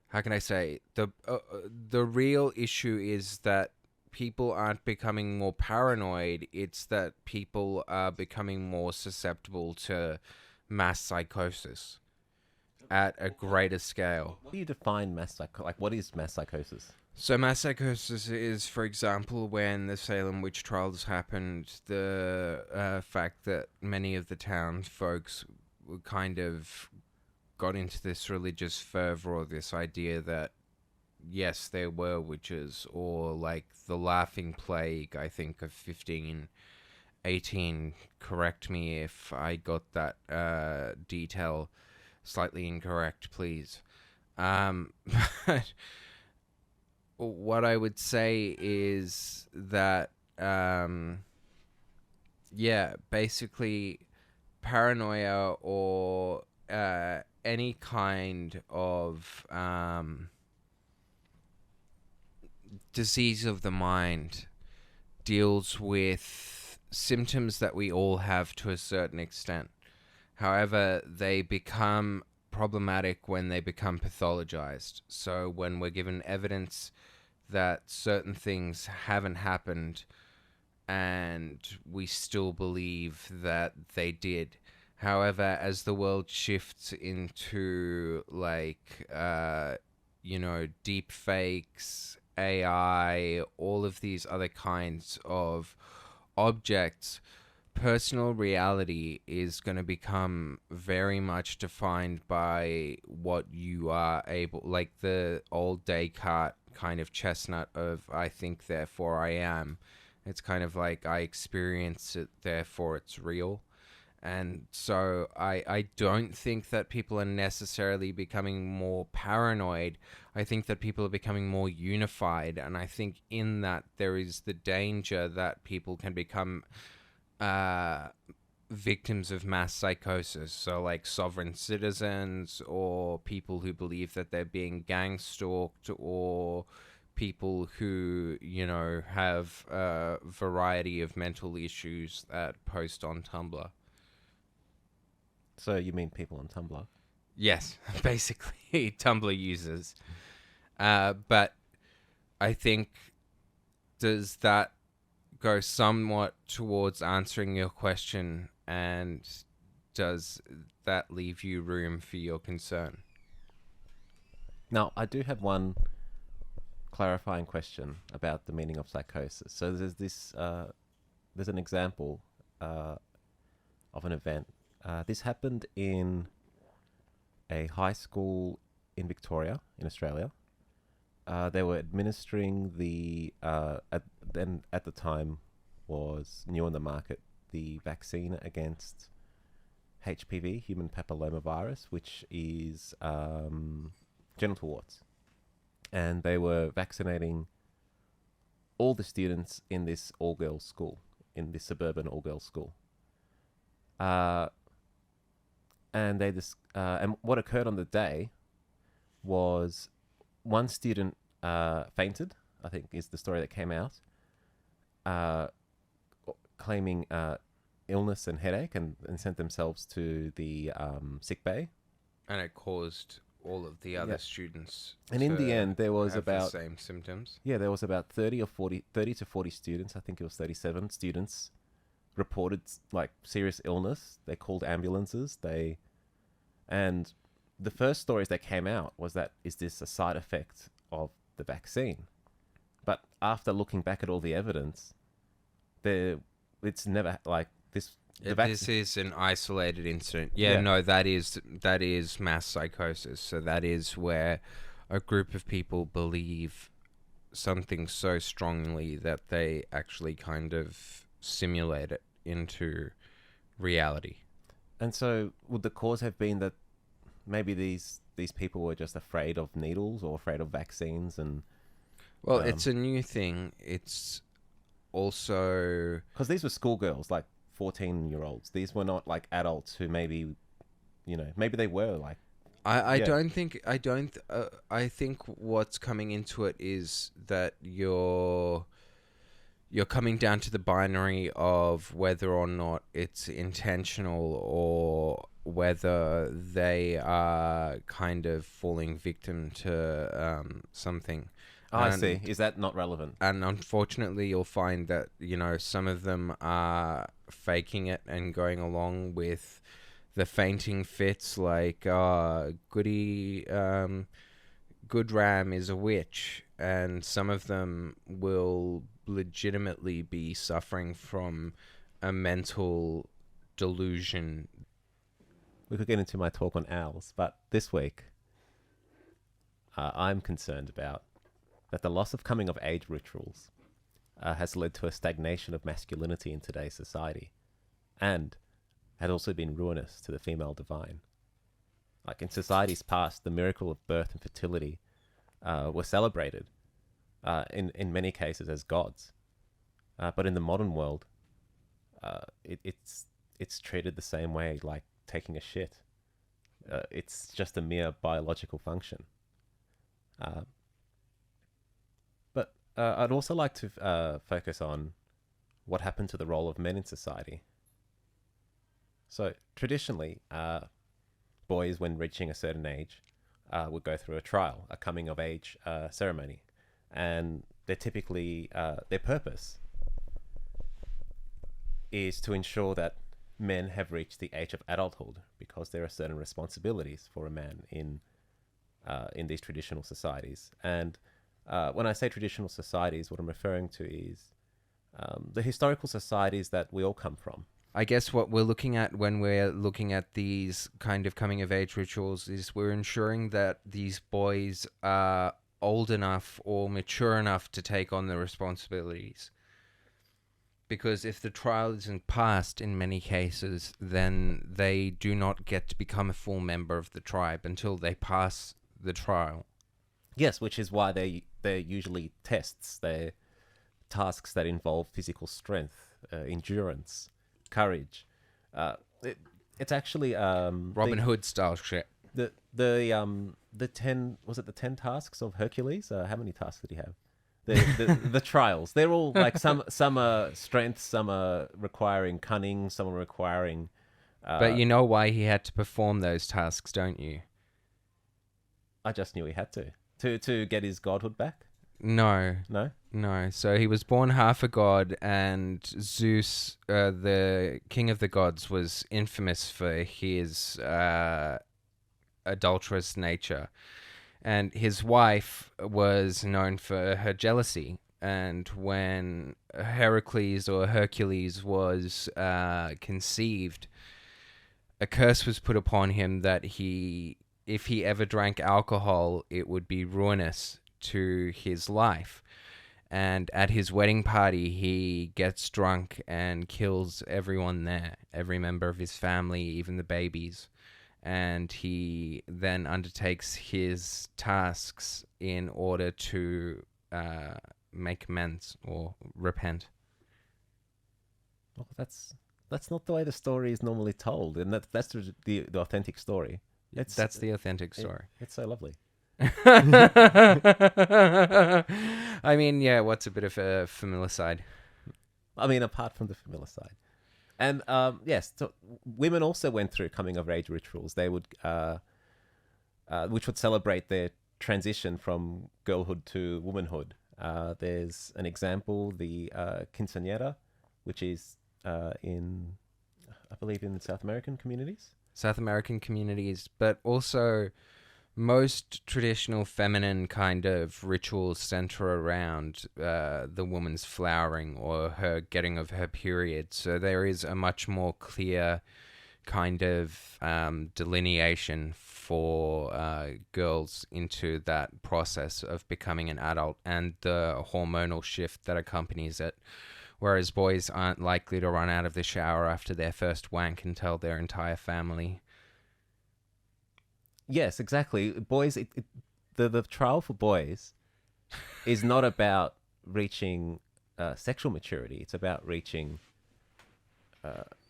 how can I say, the real issue is that people aren't becoming more paranoid. It's that people are becoming more susceptible to mass psychosis at a greater scale. How do you define mass psychosis? Like, what is mass psychosis? So mass psychosis is, for example, when the Salem witch trials happened, the fact that many of the town folks kind of got into this religious fervor, or this idea that yes, there were witches, or like the laughing plague, I think, of 1518. Correct me if I got that detail slightly incorrect, please. But what I would say is that, yeah, basically paranoia, or any kind of disease of the mind, deals with symptoms that we all have to a certain extent. However, they become problematic when they become pathologized. So when we're given evidence that certain things haven't happened and we still believe that they did. However, as the world shifts into deep fakes, AI, all of these other kinds of objects, personal reality is going to become very much defined by what you are able, like the old Descartes kind of chestnut of I think, therefore I am. It's kind of like I experience it, therefore it's real. And so I don't think that people are necessarily becoming more paranoid. I think that people are becoming more unified. And I think in that there is the danger that people can become victims of mass psychosis. So like sovereign citizens, or people who believe that they're being gang stalked, or people who, have a variety of mental issues that post on Tumblr. So you mean people on Tumblr? Yes, basically Tumblr users. But I think, does that go somewhat towards answering your question, and does that leave you room for your concern? Now, I do have one clarifying question about the meaning of psychosis. So there's an example of an event. This happened in a high school in Victoria, in Australia. They were administering at the time was new on the market, the vaccine against HPV, human papillomavirus, which is genital warts. And they were vaccinating all the students in this all-girls school, in this suburban all-girls school. And what occurred on the day was one student fainted, I think is the story that came out, claiming illness and headache, and sent themselves to the sick bay. And it caused all of the other students and in the end there was about the same symptoms. Yeah, there was about 30 to 40 students, I think it was 37 students, reported like serious illness. They called ambulances. And the first stories that came out was that, is this a side effect of the vaccine? But after looking back at all the evidence, it's never like this. This is an isolated incident. Yeah, no, that is mass psychosis. So that is where a group of people believe something so strongly that they actually kind of simulate it into reality. And so would the cause have been that maybe these people were just afraid of needles or afraid of vaccines? And well, it's a new thing. It's also because these were schoolgirls, like 14-year-olds. These were not like adults who maybe they were like. I think what's coming into it is that you're coming down to the binary of whether or not it's intentional, or whether they are kind of falling victim to something. I see. Is that not relevant? And unfortunately, you'll find that, some of them are faking it and going along with the fainting fits, like, goody good ram is a witch, and some of them will legitimately be suffering from a mental delusion. We could get into my talk on owls, but this week I'm concerned about that the loss of coming of age rituals has led to a stagnation of masculinity in today's society, and had also been ruinous to the female divine. Like in societies past, the miracle of birth and fertility were celebrated in many cases as gods, but in the modern world, it's treated the same way, like taking a shit. It's just a mere biological function. But I'd also like to focus on what happened to the role of men in society. So traditionally, boys, when reaching a certain age, would go through a trial, a coming of age ceremony, and they're typically their purpose is to ensure that men have reached the age of adulthood, because there are certain responsibilities for a man in these traditional societies. And when I say traditional societies, what I'm referring to is the historical societies that we all come from. I guess what we're looking at when we're looking at these kind of coming of age rituals is we're ensuring that these boys are old enough or mature enough to take on the responsibilities. Because if the trial isn't passed in many cases, then they do not get to become a full member of the tribe until they pass the trial. Yes, which is why they're usually tests. They're tasks that involve physical strength, endurance, courage. It's actually Robin Hood style shit. The 10, was it the 10 tasks of Hercules? How many tasks did he have? The trials. They're all like some are strength, some are requiring cunning, some are requiring. But you know why he had to perform those tasks, don't you? I just knew he had to get his godhood back. No. No. So he was born half a god, and Zeus, the king of the gods, was infamous for his adulterous nature. And his wife was known for her jealousy. And when Heracles or Hercules was conceived, a curse was put upon him that if he ever drank alcohol, it would be ruinous to his life. And at his wedding party, he gets drunk and kills everyone there, every member of his family, even the babies. And he then undertakes his tasks in order to make amends or repent. Well, that's not the way the story is normally told, and that's the authentic story. That's the authentic story. It's so lovely. I mean, yeah, what's a bit of a familicide? I mean, apart from the familicide. And yes, so women also went through coming of age rituals. They would, which would celebrate their transition from girlhood to womanhood. There's an example, the quinceañera, which is in, I believe, in South American communities. South American communities, but also most traditional feminine kind of rituals center around the woman's flowering or her getting of her period. So there is a much more clear kind of delineation for girls into that process of becoming an adult and the hormonal shift that accompanies it. Whereas boys aren't likely to run out of the shower after their first wank and tell their entire family. Yes, exactly. Boys, the trial for boys is not about reaching sexual maturity. It's about reaching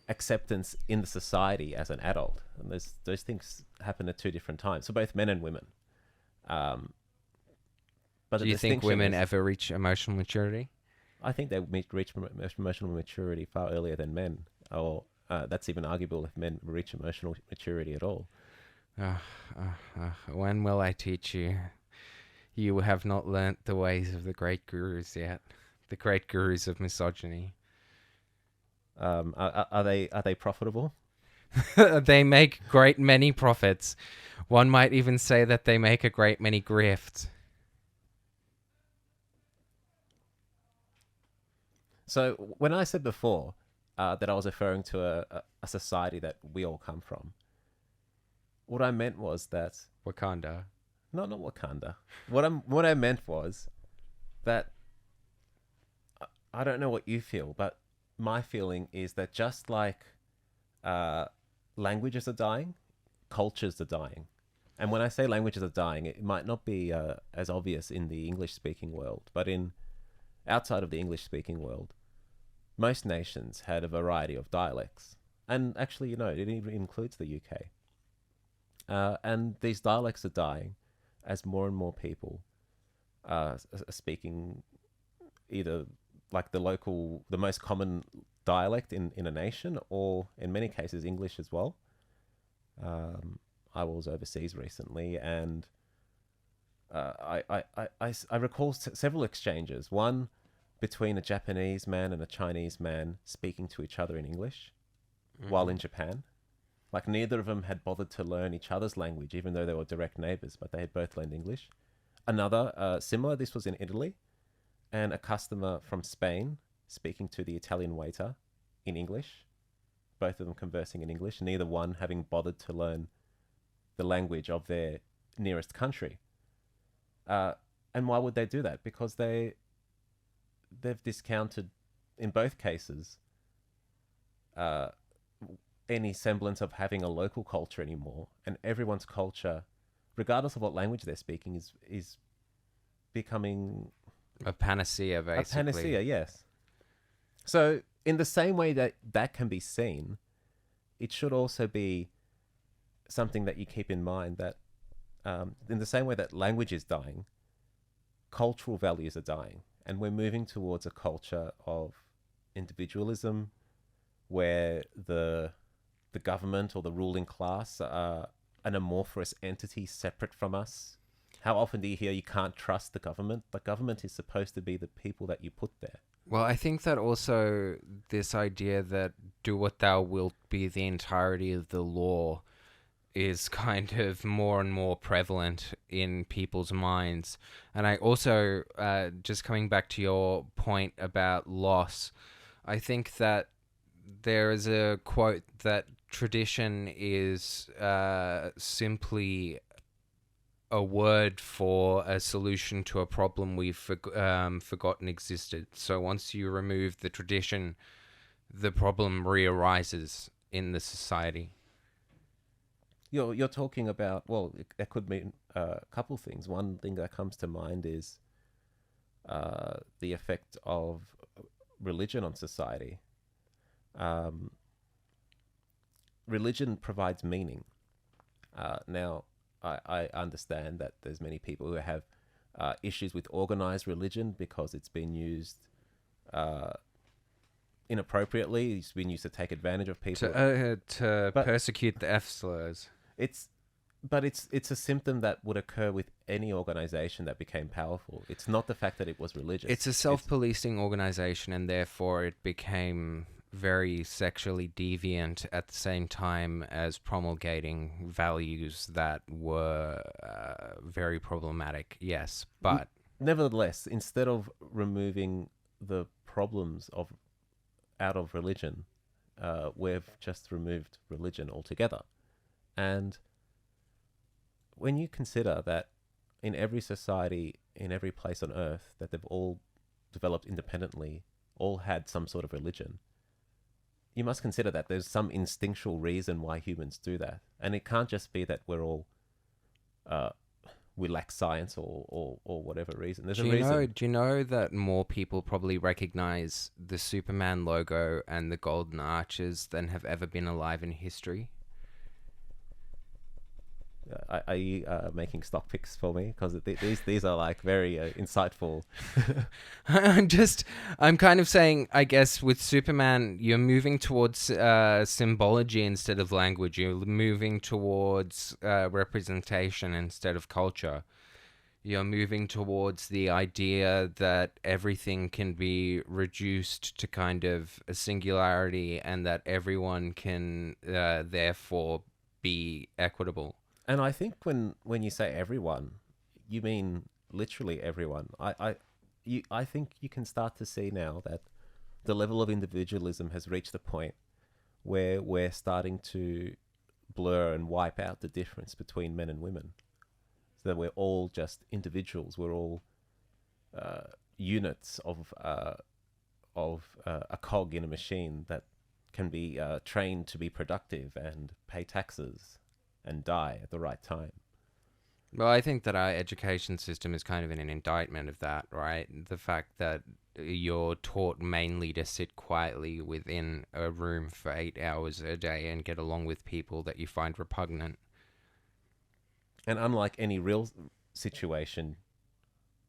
acceptance in the society as an adult. And those things happen at two different times, so both men and women. But do you think women ever reach emotional maturity? I think they reach emotional maturity far earlier than men. Or that's even arguable if men reach emotional maturity at all. When will I teach you? You have not learnt the ways of the great gurus yet. The great gurus of misogyny. Are they profitable? They make great many profits. One might even say that they make a great many grifts. So when I said before that I was referring to a society that we all come from, what I meant was that Wakanda. not Wakanda. What I meant was that I don't know what you feel, but my feeling is that just like languages are dying, cultures are dying. And when I say languages are dying, it might not be as obvious in the English-speaking world, but in outside of the English-speaking world, most nations had a variety of dialects. And actually, it even includes the UK. And these dialects are dying as more and more people are speaking either like the most common dialect in a nation, or in many cases English as well. I was overseas recently, and I recall several exchanges. One between a Japanese man and a Chinese man speaking to each other in English while in Japan. Like neither of them had bothered to learn each other's language, even though they were direct neighbors, but they had both learned English. Another similar, this was in Italy, and a customer from Spain speaking to the Italian waiter in English, both of them conversing in English, neither one having bothered to learn the language of their nearest country. And why would they do that? Because they've discounted, in both cases, any semblance of having a local culture anymore, and everyone's culture, regardless of what language they're speaking, is becoming a panacea, basically. A panacea, yes. So, in the same way that can be seen, it should also be something that you keep in mind that, in the same way that language is dying, cultural values are dying, and we're moving towards a culture of individualism, where the government or the ruling class are an amorphous entity separate from us. How often do you hear you can't trust the government? The government is supposed to be the people that you put there. Well, I think that also this idea that do what thou wilt be the entirety of the law is kind of more and more prevalent in people's minds. And I also, just coming back to your point about loss, I think that there is a quote that tradition is simply a word for a solution to a problem we've forgotten existed. So once you remove the tradition, the problem re-arises in the society. You're talking about, well, that could mean a couple things. One thing that comes to mind is the effect of religion on society. Religion provides meaning. Now, I understand that there's many people who have issues with organized religion because it's been used inappropriately. It's been used to take advantage of people. To persecute the F-slurs. It's a symptom that would occur with any organization that became powerful. It's not the fact that it was religious. It's a self-policing organization, and therefore it became very sexually deviant at the same time as promulgating values that were very problematic. Yes, but nevertheless, instead of removing the problems out of religion, we've just removed religion altogether. And when you consider that in every society, in every place on earth, that they've all developed independently, all had some sort of religion, you must consider that there's some instinctual reason why humans do that. And it can't just be that we lack science or whatever reason. There's a reason. Do you know that more people probably recognize the Superman logo and the golden arches than have ever been alive in history? Are you making stock picks for me? Because these are like very insightful. I'm kind of saying, I guess with Superman, you're moving towards symbology instead of language. You're moving towards representation instead of culture. you're moving towards the idea that everything can be reduced to kind of a singularity and that everyone can therefore be equitable. And I think when you say everyone, you mean literally everyone. I think you can start to see now that the level of individualism has reached the point where we're starting to blur and wipe out the difference between men and women. So that we're all just individuals. We're all units of a cog in a machine that can be trained to be productive and pay taxes and die at the right time. Well, I think that our education system is kind of an indictment of that, right? The fact that you're taught mainly to sit quietly within a room for 8 hours a day and get along with people that you find repugnant. And unlike any real situation,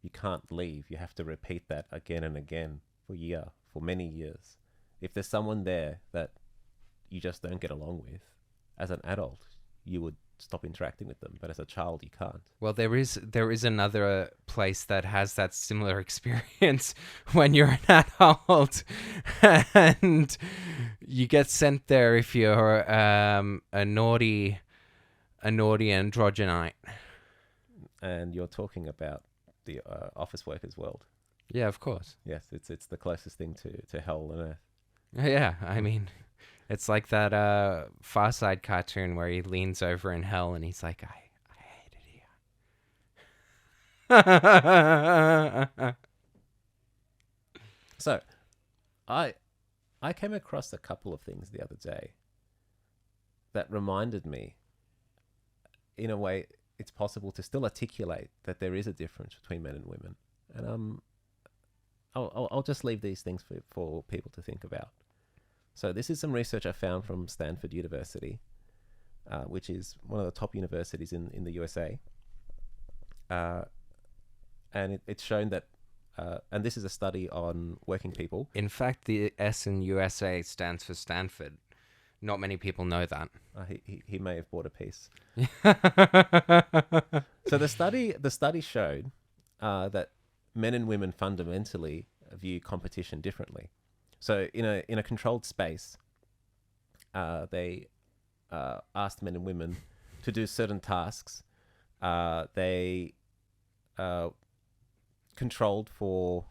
you can't leave. You have to repeat that again and again for many years. If there's someone there that you just don't get along with, as an adult, you would stop interacting with them, but as a child, you can't. Well, there is another place that has that similar experience when you're an adult, and you get sent there if you're a naughty androgenite. And you're talking about the office workers world. Yeah, of course. Yes, it's the closest thing to hell on earth. Yeah, I mean, it's like that Far Side cartoon where he leans over in hell and he's like, I hate it here. So, I came across a couple of things the other day that reminded me, in a way, it's possible to still articulate that there is a difference between men and women. And I'll just leave these things for people to think about. So this is some research I found from Stanford University, which is one of the top universities in the USA. And it's shown that, and this is a study on working people. In fact, the S in USA stands for Stanford. Not many people know that. He may have bought a piece. So the study showed that men and women fundamentally view competition differently. So in a controlled space, they asked men and women to do certain tasks. They controlled for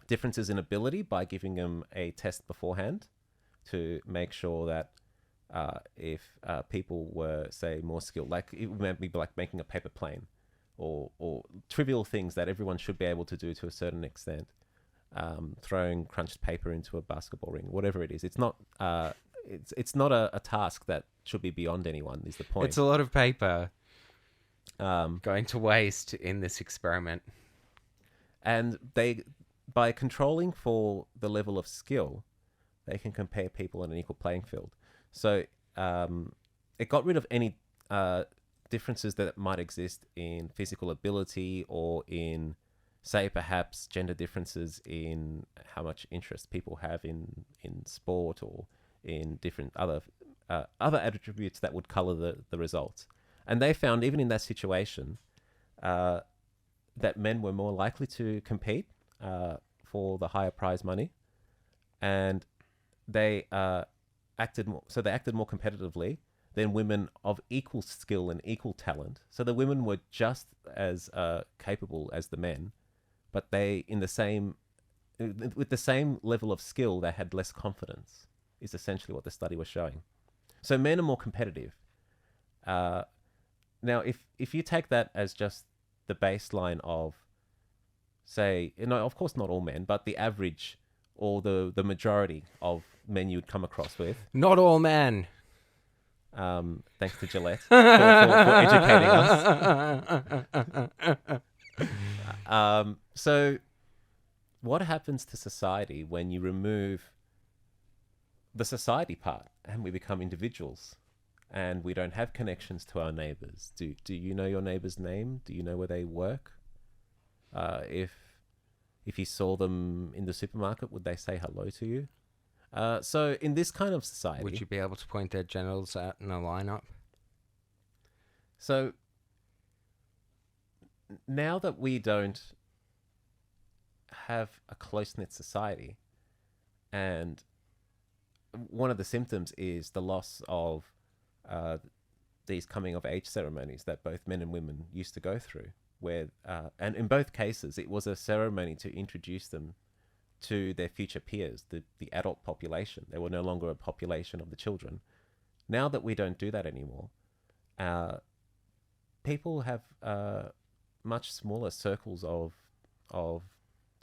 differences in ability by giving them a test beforehand to make sure that if people were, say, more skilled, like it might be like making a paper plane, or trivial things that everyone should be able to do to a certain extent, throwing crunched paper into a basketball ring, whatever it is. It's not a task that should be beyond anyone, is the point. It's a lot of paper going to waste in this experiment. And by controlling for the level of skill, they can compare people on an equal playing field. So it got rid of any differences that might exist in physical ability or in, say, perhaps gender differences in how much interest people have in sport or in different other attributes that would color the results. And they found, even in that situation, that men were more likely to compete for the higher prize money, and they acted more competitively than women of equal skill and equal talent. So the women were just as capable as the men, but with the same level of skill, they had less confidence, is essentially what the study was showing. So men are more competitive. Now, if you take that as just the baseline of, say, of course not all men, but the average or the majority of men you'd come across with. Not all men. Thanks to Gillette for educating us. So what happens to society when you remove the society part and we become individuals and we don't have connections to our neighbors? Do you know your neighbor's name? Do you know where they work? If you saw them in the supermarket, would they say hello to you? So in this kind of society... Would you be able to point their genitals out in a lineup? So now that we don't have a close knit society, and one of the symptoms is the loss of uh, these coming of age ceremonies that both men and women used to go through, where and in both cases it was a ceremony to introduce them to their future peers, the adult population. They were no longer a population of the children. Now that we don't do that anymore, people have much smaller circles of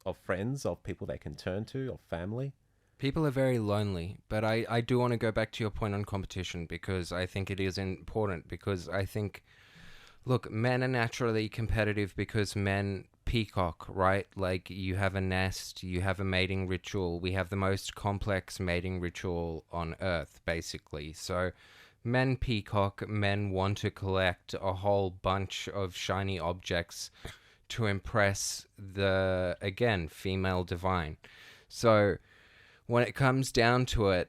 of friends, of people they can turn to, of family. People are very lonely, but I do want to go back to your point on competition, because I think it is important, because I think, look, men are naturally competitive because men peacock, right? Like, you have a nest, you have a mating ritual. We have the most complex mating ritual on Earth, basically. So men peacock, men want to collect a whole bunch of shiny objects to impress the, again, female divine. So when it comes down to it,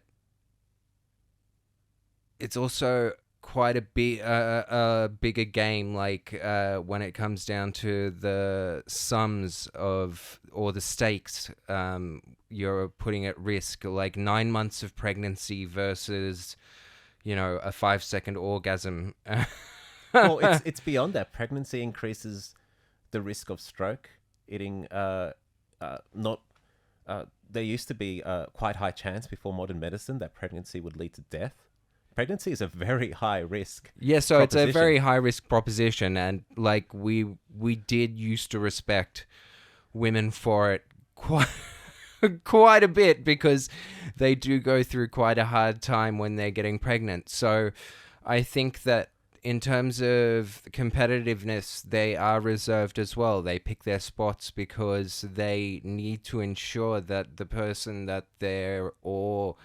it's also quite a bigger game, like when it comes down to the sums of, or the stakes you're putting at risk, like 9 months of pregnancy versus, you know, a 5-second orgasm. Well, it's beyond that. Pregnancy increases the risk of stroke. Not there used to be a quite high chance before modern medicine that pregnancy would lead to death. Pregnancy is a very high risk. Yeah, so it's a very high risk proposition, and like we did used to respect women for it quite a bit, because they do go through quite a hard time when they're getting pregnant. So I think that in terms of competitiveness, they are reserved as well. They pick their spots because they need to ensure that the person that they're, or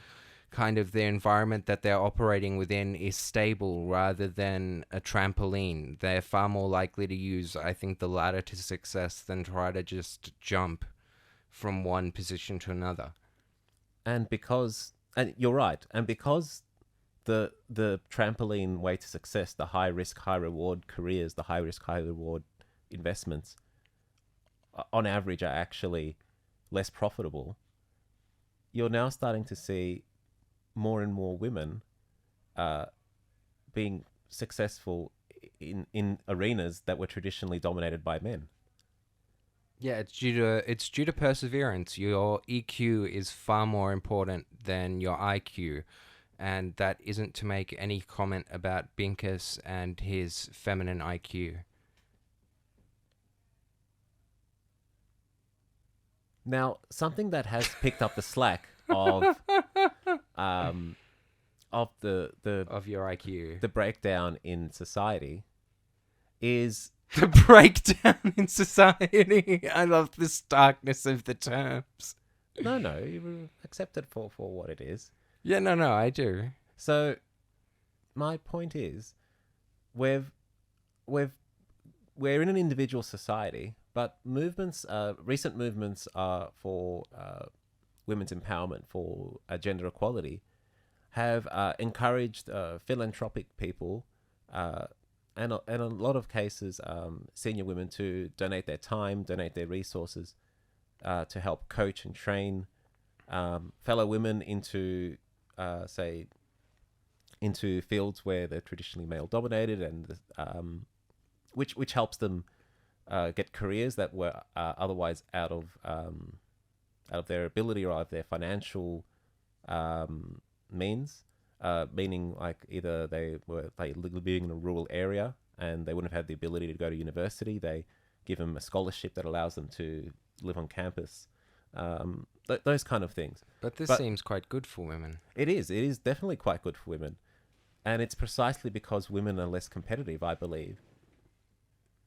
kind of the environment that they're operating within, is stable rather than a trampoline. They're far more likely to use, I think, the ladder to success than try to just jump from one position to another. And you're right, and because the trampoline way to success, the high risk, high reward careers, the high risk, high reward investments, on average, are actually less profitable. You're now starting to see more and more women being successful in arenas that were traditionally dominated by men. Yeah, it's due to perseverance. Your EQ is far more important than your IQ. And that isn't to make any comment about Binkus and his feminine IQ. Now, something that has picked up the slack of Of your IQ. the breakdown in society is The breakdown in society. I love the starkness of the terms. no, you accept it for what it is. Yeah, no, I do. So, my point is, we're in an individual society, but recent movements for women's empowerment, for gender equality, have encouraged philanthropic people, and in a lot of cases, senior women, to donate their time, donate their resources, to help coach and train fellow women into into fields where they're traditionally male dominated, and which helps them get careers that were otherwise out of their ability or out of their financial means. Meaning, like, either they were living in a rural area and they wouldn't have had the ability to go to university. They give them a scholarship that allows them to live on campus. Those kind of things. But this seems quite good for women. It is definitely quite good for women. And it's precisely because women are less competitive, I believe,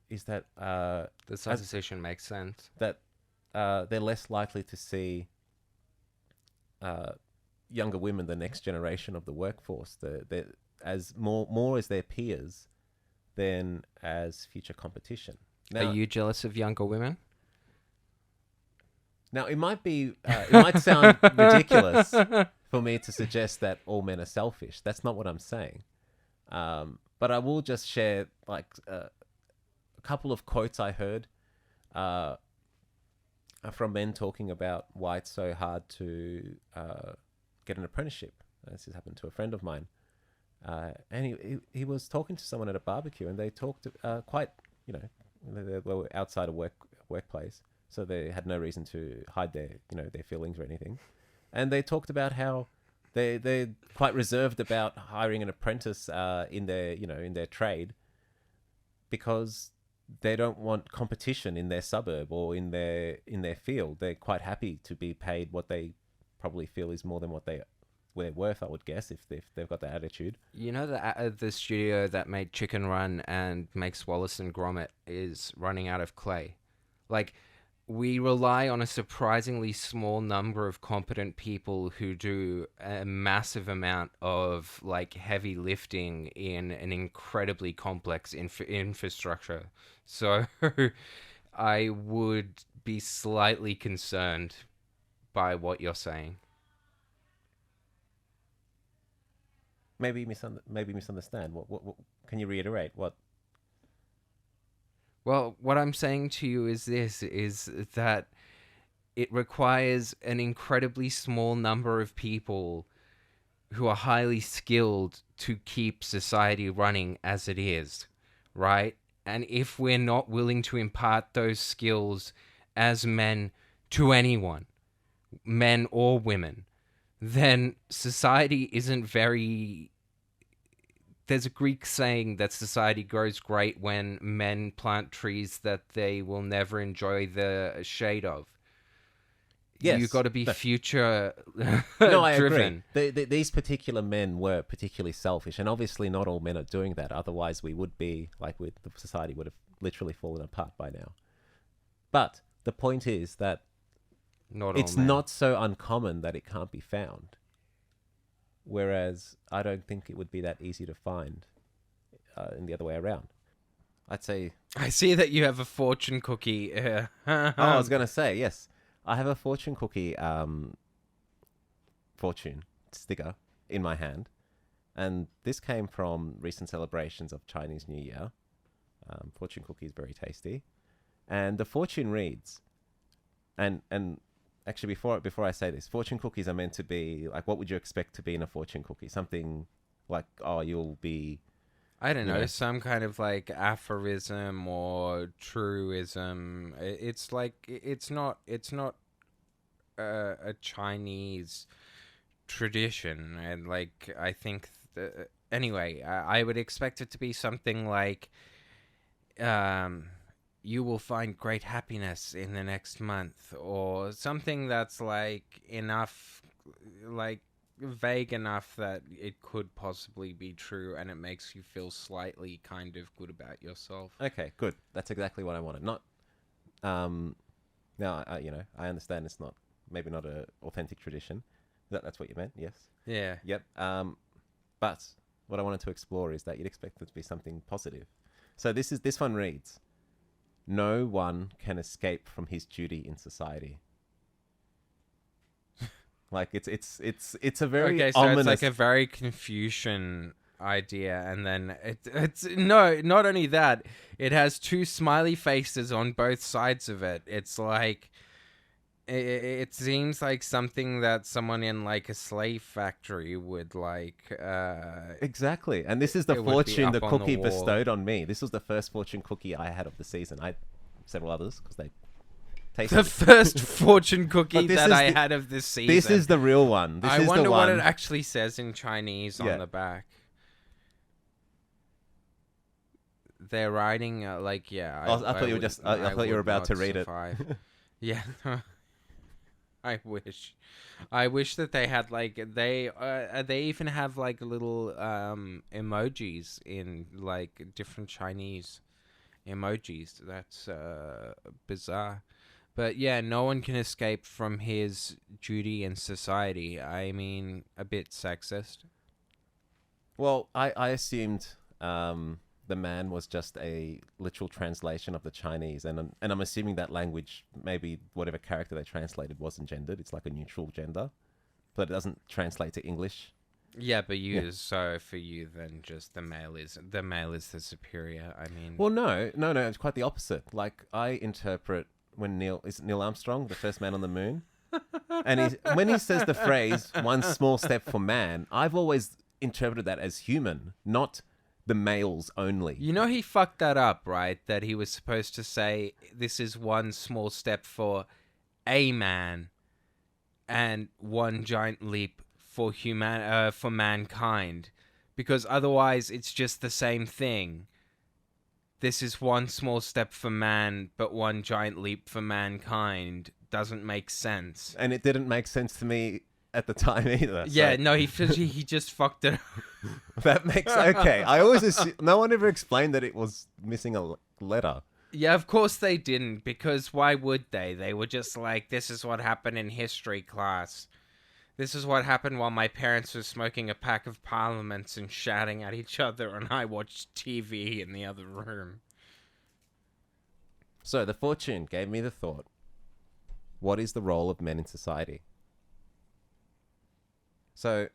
is that the supposition makes sense. That they're less likely to see younger women, the next generation of the workforce, they're as more as their peers than as future competition. Now, are you jealous of younger women? Now, it might sound ridiculous for me to suggest that all men are selfish. That's not what I'm saying. But I will just share a a couple of quotes I heard from men talking about why it's so hard to get an apprenticeship. This has happened to a friend of mine. And he was talking to someone at a barbecue, and they talked quite, they were outside a workplace, so they had no reason to hide their feelings or anything. And they talked about how they're quite reserved about hiring an apprentice in their trade, because they don't want competition in their suburb or in their field. They're quite happy to be paid what they probably feel is more than what they're worth, I would guess, if they've got that attitude. You know, the studio that made Chicken Run and makes Wallace and Gromit is running out of clay. Like, we rely on a surprisingly small number of competent people who do a massive amount of like heavy lifting in an incredibly complex infrastructure. So I would be slightly concerned by what you're saying. Maybe misunderstand. What can you reiterate? What? Well, what I'm saying to you is that it requires an incredibly small number of people who are highly skilled to keep society running as it is, right? And if we're not willing to impart those skills as men to anyone, men or women, then society isn't very... There's a Greek saying that society grows great when men plant trees that they will never enjoy the shade of. Yes, You've got to be future no, I driven. agree. These particular men were particularly selfish, and obviously not all men are doing that. Otherwise, we would be the society would have literally fallen apart by now. But the point is that it's not so uncommon that it can't be found. Whereas I don't think it would be that easy to find in the other way around. I'd say... I see that you have a fortune cookie. I was going to say, yes. I have a fortune cookie fortune sticker in my hand. And this came from recent celebrations of Chinese New Year. Fortune cookie is very tasty. And the fortune reads... And actually, before I say this, fortune cookies are meant to be like, what would you expect to be in a fortune cookie? Something like, you'll be... I don't know, some kind of like aphorism or truism. It's like, it's not a Chinese tradition. And like, I think, anyway, I would expect it to be something like, you will find great happiness in the next month, or something that's like enough, like vague enough that it could possibly be true, and it makes you feel slightly kind of good about yourself. Okay, good. That's exactly what I wanted. Not, now, I understand it's maybe not a authentic tradition. That's what you meant, yes? Yeah. Yep. But what I wanted to explore is that you'd expect it to be something positive. So this one reads, "No one can escape from his duty in society." Like it's a very okay, so ominous... it's like a very Confucian idea, and then it's no, not only that, it has two smiley faces on both sides of it. It's like it seems like something that someone in like a slave factory would like. Exactly, and this is the fortune the cookie bestowed on me. This was the first fortune cookie I had of the season. I had several others because they tasted... The first fortune cookie that I had of this season. This is the real one. I wonder what it actually says in Chinese on the back. They're writing like, yeah. I thought you were just. I thought you were about to read it. Yeah. I wish that they had like they even have like little emojis in like different Chinese emojis. That's bizarre. But yeah, no one can escape from his duty in society. I mean, a bit sexist. Well, I assumed the man was just a literal translation of the Chinese, and I'm assuming that language, maybe whatever character they translated wasn't gendered. It's like a neutral gender, but it doesn't translate to English. Yeah, but Yeah. so for you, then just the male is the superior. I mean, Well, no, it's quite the opposite. Like I interpret when Neil Armstrong, the first man on the moon, and when he says the phrase "one small step for man," I've always interpreted that as human, not the males only. you know, he fucked that up, right? That he was supposed to say, "This is one small step for a man, and one giant leap for for mankind," because otherwise, it's just the same thing. This is one small step for man, but one giant leap for mankind. Doesn't make sense. And it didn't make sense to me at the time either. Yeah, So no, he just fucked it up. that makes okay. I always no one ever explained that it was missing a letter. Yeah, of course they didn't, because why would they? They were just like, this is what happened in history class. This is what happened while my parents were smoking a pack of parliaments and shouting at each other, and I watched TV in the other room. So the fortune gave me the thought: what is the role of men in society? So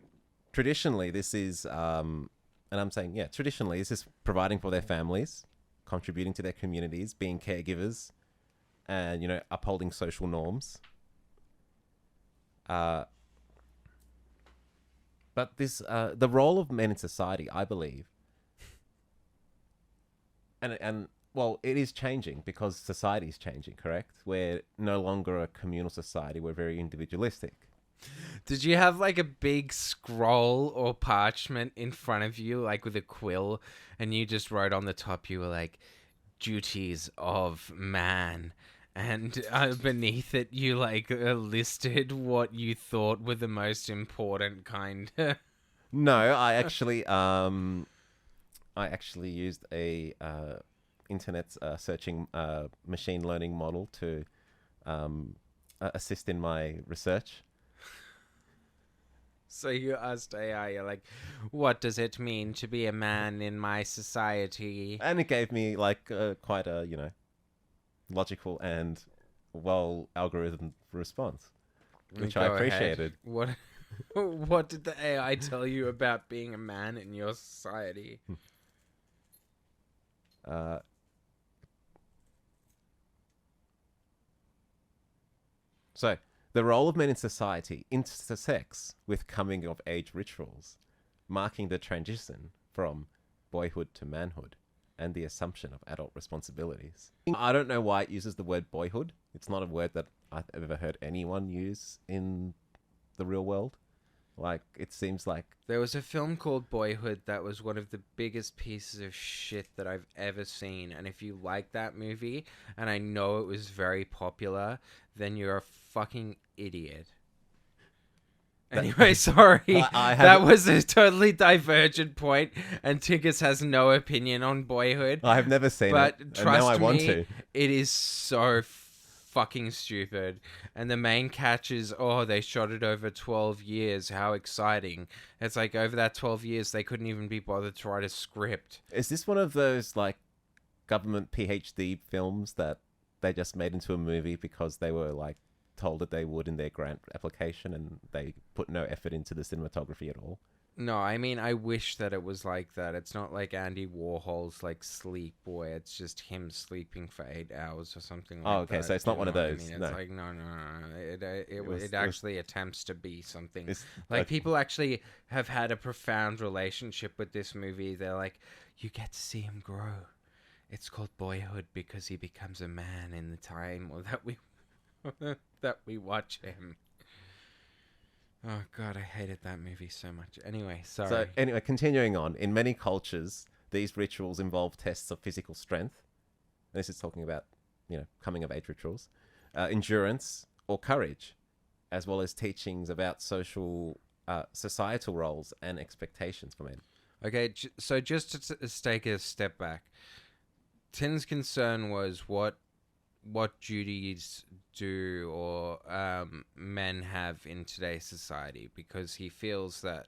traditionally, this is, and I'm saying, yeah, traditionally, this is providing for their families, contributing to their communities, being caregivers, and upholding social norms. But the role of men in society, I believe, and well, it is changing because society is changing. Correct? We're no longer a communal society. We're very individualistic. Did you have like a big scroll or parchment in front of you, like with a quill, and you just wrote on the top, you were like, duties of man, and beneath it you like listed what you thought were the most important kind? No, I actually used a internet searching machine learning model to assist in my research. So you asked AI, you're like, what does it mean to be a man in my society? And it gave me like quite a logical and well algorithm response, which I Go ahead. appreciated. What did the AI tell you about being a man in your society? Uh, so the role of men in society intersects with coming of age rituals, marking the transition from boyhood to manhood and the assumption of adult responsibilities. I don't know why it uses the word boyhood. It's not a word that I've ever heard anyone use in the real world. Like, it seems like... There was a film called Boyhood that was one of the biggest pieces of shit that I've ever seen. And if you like that movie, and I know it was very popular, then you're a fucking idiot. Anyway, sorry. That was a totally divergent point, and Tinkus has no opinion on Boyhood. I have never seen it, but and now I want me, to. It is so fucking stupid. And the main catch is, oh, they shot it over 12 years. How exciting. It's like over that 12 years, they couldn't even be bothered to write a script. Is this one of those, like, government PhD films that they just made into a movie because they were, like, told that they would in their grant application and they put no effort into the cinematography at all? No, I mean, I wish that it was like that. It's not like Andy Warhol's, like, Sleep Boy. It's just him sleeping for 8 hours or something like that. Oh, okay, so it's not one of those. I mean? It's No. like, no. It Actually attempts to be something. Okay. People actually have had a profound relationship with this movie. They're like, you get to see him grow. It's called Boyhood because he becomes a man in the time that we watch him. Oh god, I hated that movie so much. Anyway, sorry. So anyway, continuing on, in many cultures, these rituals involve tests of physical strength. This is talking about, coming of age rituals, endurance or courage, as well as teachings about societal roles and expectations for men. Okay, so just to take a step back, Tin's concern was what duties do or men have in today's society, because he feels that,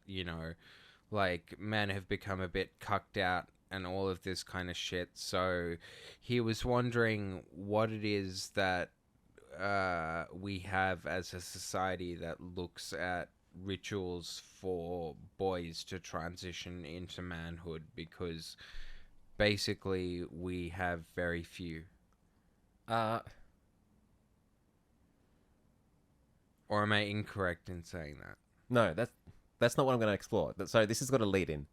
like, men have become a bit cucked out and all of this kind of shit. So he was wondering what it is that we have as a society that looks at rituals for boys to transition into manhood, because basically we have very few. Uh, Or am I incorrect in saying that? no, that's not what I'm going to explore. So this has got a lead in.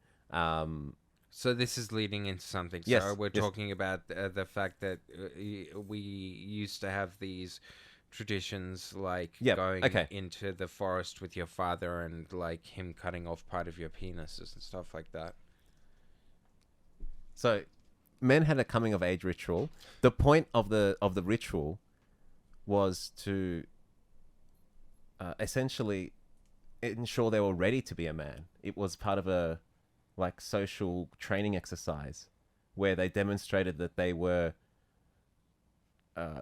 So this is leading into something. Yes, So we're yes. talking about the fact that we used to have these traditions, like Yep, going okay. into the forest with your father and like him cutting off part of your penises and stuff like that. So men had a coming of age ritual. The point of the ritual was to essentially ensure they were ready to be a man. It was part of a like social training exercise where they demonstrated that they were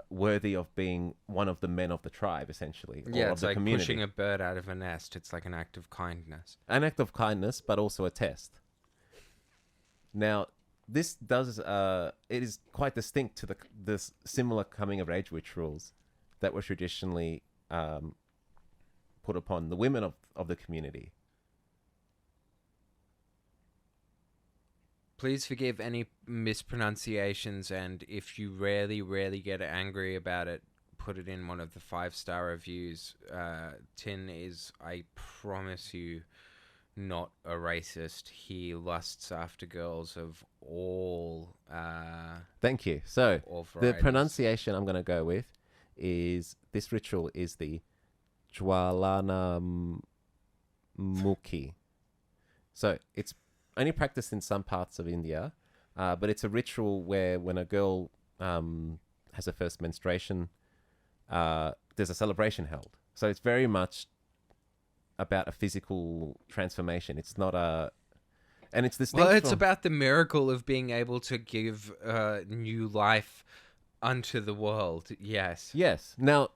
worthy of being one of the men of the tribe, essentially, or Yeah, of it's the like community. pushing a bird out of a nest. It's like an act of kindness. An act of kindness, but also a test. Now, this does it is quite distinct to the similar coming of age rituals that were traditionally put upon the women of the community. Please forgive any mispronunciations, and if you rarely get angry about it, put it in one of the 5-star reviews. Tin is, I promise you, not a racist. He lusts after girls of all Thank you. So all the varieties. pronunciation I'm going to go with is this ritual is the Jwalana Mukhi. So it's only practiced in some parts of India, but it's a ritual where when a girl has her first menstruation, there's a celebration held. So it's very much about a physical transformation. It's not a... And it's distinct Well, it's from... about the miracle of being able to give new life unto the world. Yes. Yes. Now,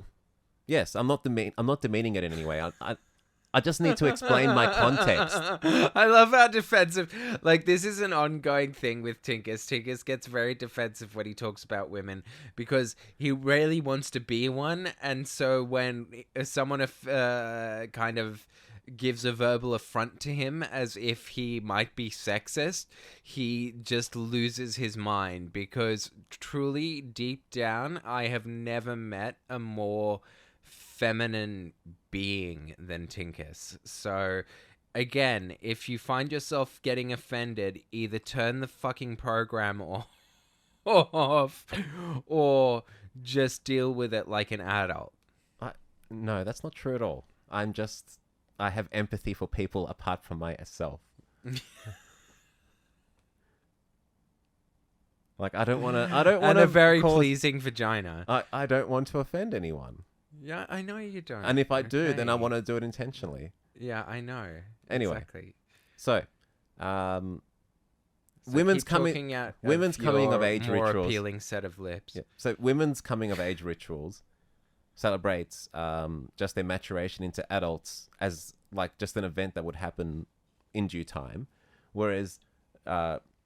yes, I'm not demeaning it in any way. I just need to explain my context. I love how defensive. Like, this is an ongoing thing with Tinkus. Tinkus gets very defensive when he talks about women because he rarely wants to be one. And so when someone kind of gives a verbal affront to him as if he might be sexist, he just loses his mind, because truly, deep down, I have never met a more feminine being than Tinkus. So again, if you find yourself getting offended, either turn the fucking program off or just deal with it like an adult. No, that's not true at all. I have empathy for people apart from myself. Like, I don't want to And a very pleasing vagina. I don't want to offend anyone. Yeah, I know you don't. And if I do, then I Okay. want to do it intentionally. Yeah, I know. Anyway. Exactly. So, So women's keep coming talking out women's coming of your age more rituals. appealing set of lips. Yeah. So women's coming of age rituals celebrates just their maturation into adults as like just an event that would happen in due time, whereas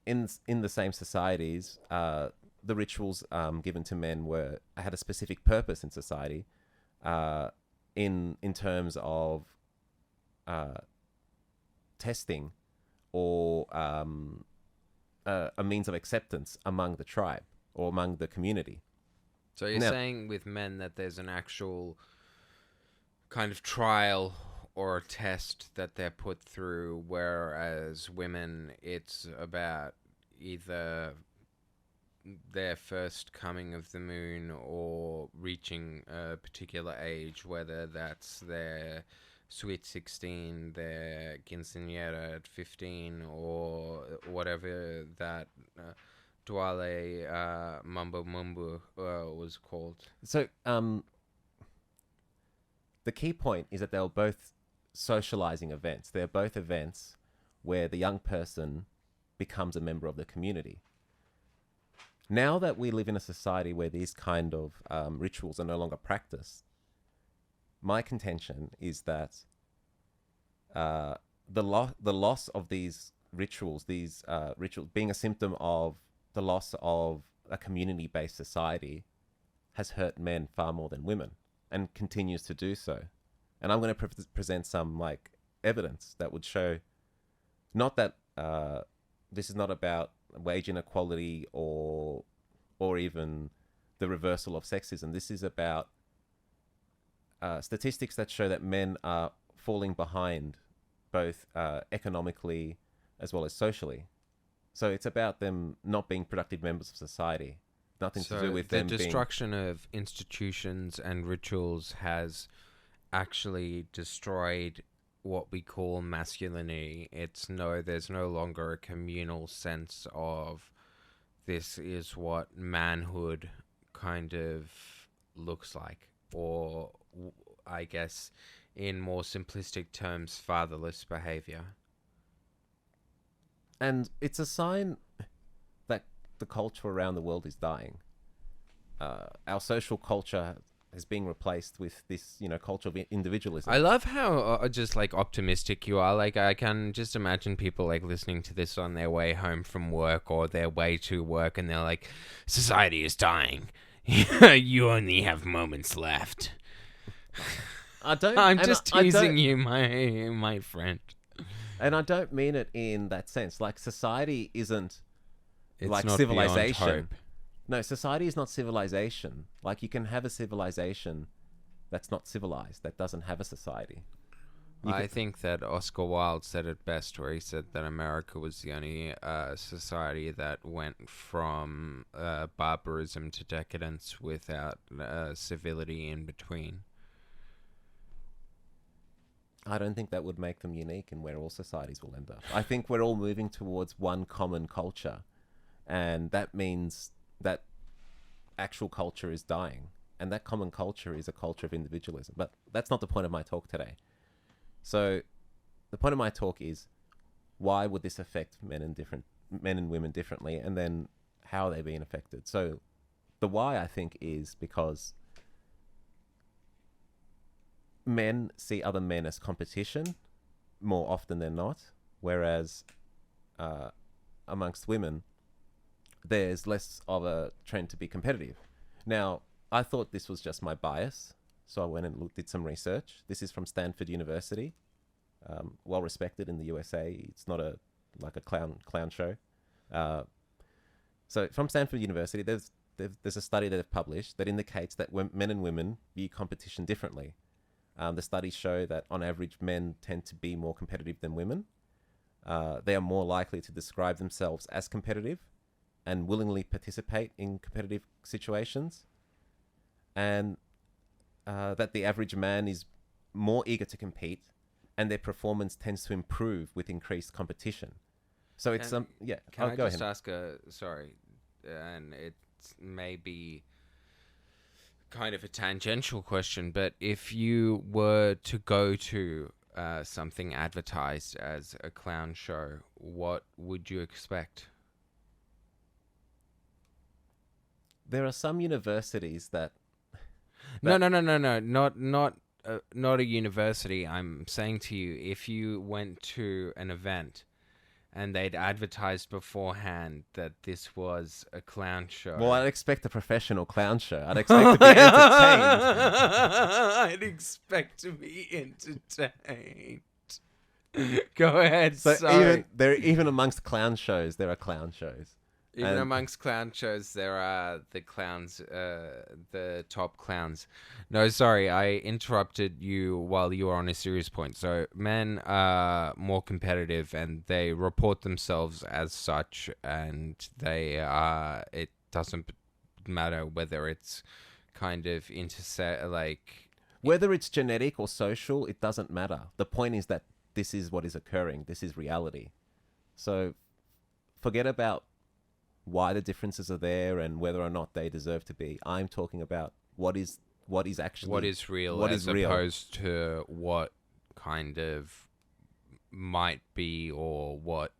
in the same societies, the rituals given to men had a specific purpose in society, in terms of testing or a means of acceptance among the tribe or among the community. So you're saying with men that there's an actual kind of trial or a test that they're put through, whereas women, it's about either their first coming of the moon or reaching a particular age, whether that's their Sweet 16, their quinceañera at 15, or whatever that Dwale Mumbo Mumbo was called. So the key point is that they were both socializing events. They're both events where the young person becomes a member of the community. Now that we live in a society where these kind of rituals are no longer practiced, my contention is that the loss of these rituals being a symptom of the loss of a community-based society has hurt men far more than women and continues to do so. And I'm going to present some like evidence that would show not that this is not about wage inequality or even the reversal of sexism. This is about statistics that show that men are falling behind both economically as well as socially. So it's about them not being productive members of society. Nothing to do with them the destruction of institutions and rituals has actually destroyed what we call masculinity. There's no longer a communal sense of this is what manhood kind of looks like, or I guess in more simplistic terms, fatherless behavior. And it's a sign that the culture around the world is dying. Our social culture is being replaced with this, culture of individualism. I love how just like optimistic you are. Like I can just imagine people like listening to this on their way home from work or their way to work, and they're like, "Society is dying. You only have moments left." I'm just teasing you, my friend. And I don't mean it in that sense. Like, society isn't like not civilization. beyond hope. No, society is not civilization. Like, you can have a civilization that's not civilized, that doesn't have a society. I think that Oscar Wilde said it best, where he said that America was the only society that went from barbarism to decadence without civility in between. I don't think that would make them unique in where all societies will end up. I think we're all moving towards one common culture, and that means that actual culture is dying, and that common culture is a culture of individualism. But that's not the point of my talk today. So the point of my talk is, why would this affect men and women differently, and then how are they being affected? So the why, I think, is because men see other men as competition more often than not, whereas amongst women, there's less of a trend to be competitive. Now, I thought this was just my bias, so I went and did some research. This is from Stanford University, well respected in the USA. It's not a clown show. So from Stanford University, there's a study that they've published that indicates that men and women view competition differently. The studies show that on average, men tend to be more competitive than women. They are more likely to describe themselves as competitive and willingly participate in competitive situations. And that the average man is more eager to compete, and their performance tends to improve with increased competition. So it's Can I go just ahead. ask and it may be kind of a tangential question, but if you were to go to something advertised as a clown show, what would you expect? There are some universities that No, not a university. I'm saying to you, if you went to an event and they'd advertised beforehand that this was a clown show. Well, I'd expect a professional clown show. I'd expect to be entertained. I'd expect to be entertained. Go ahead. So even amongst clown shows, there are clown shows. Even amongst clown shows, there are the clowns, the top clowns. No, sorry, I interrupted you while you were on a serious point. So men are more competitive, and they report themselves as such, and they are. It doesn't matter whether it's kind of whether it's genetic or social, it doesn't matter. The point is that this is what is occurring. This is reality. So forget about why the differences are there and whether or not they deserve to be. I'm talking about what is actually real, what as is real. Opposed to what kind of might be, or what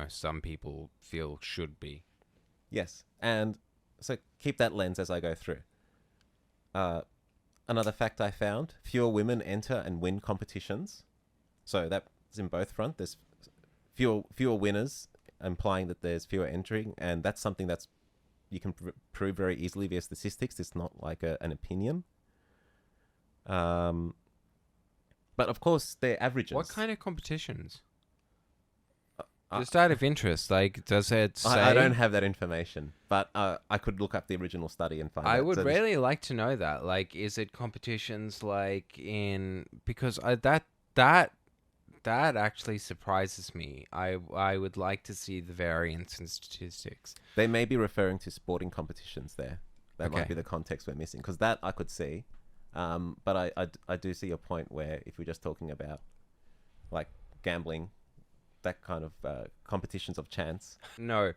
some people feel should be. Yes, and so keep that lens as I go through. Another fact I found: fewer women enter and win competitions. So that's in both fronts. There's fewer winners, implying that there's fewer entering, and that's something that's you can prove very easily via statistics. It's not like an opinion. But of course, they're averages. What kind of competitions? I- Just out of interest, like, does it say? I don't have that information, but I could look up the original study and find out. I would So this- really like to know that. Like, is it competitions like in because that actually surprises me. I would like to see the variance in statistics. They may be referring to sporting competitions there. That might Okay. be the context we're missing, because that I could see. But I do see your point where if we're just talking about like gambling, that kind of competitions of chance. No,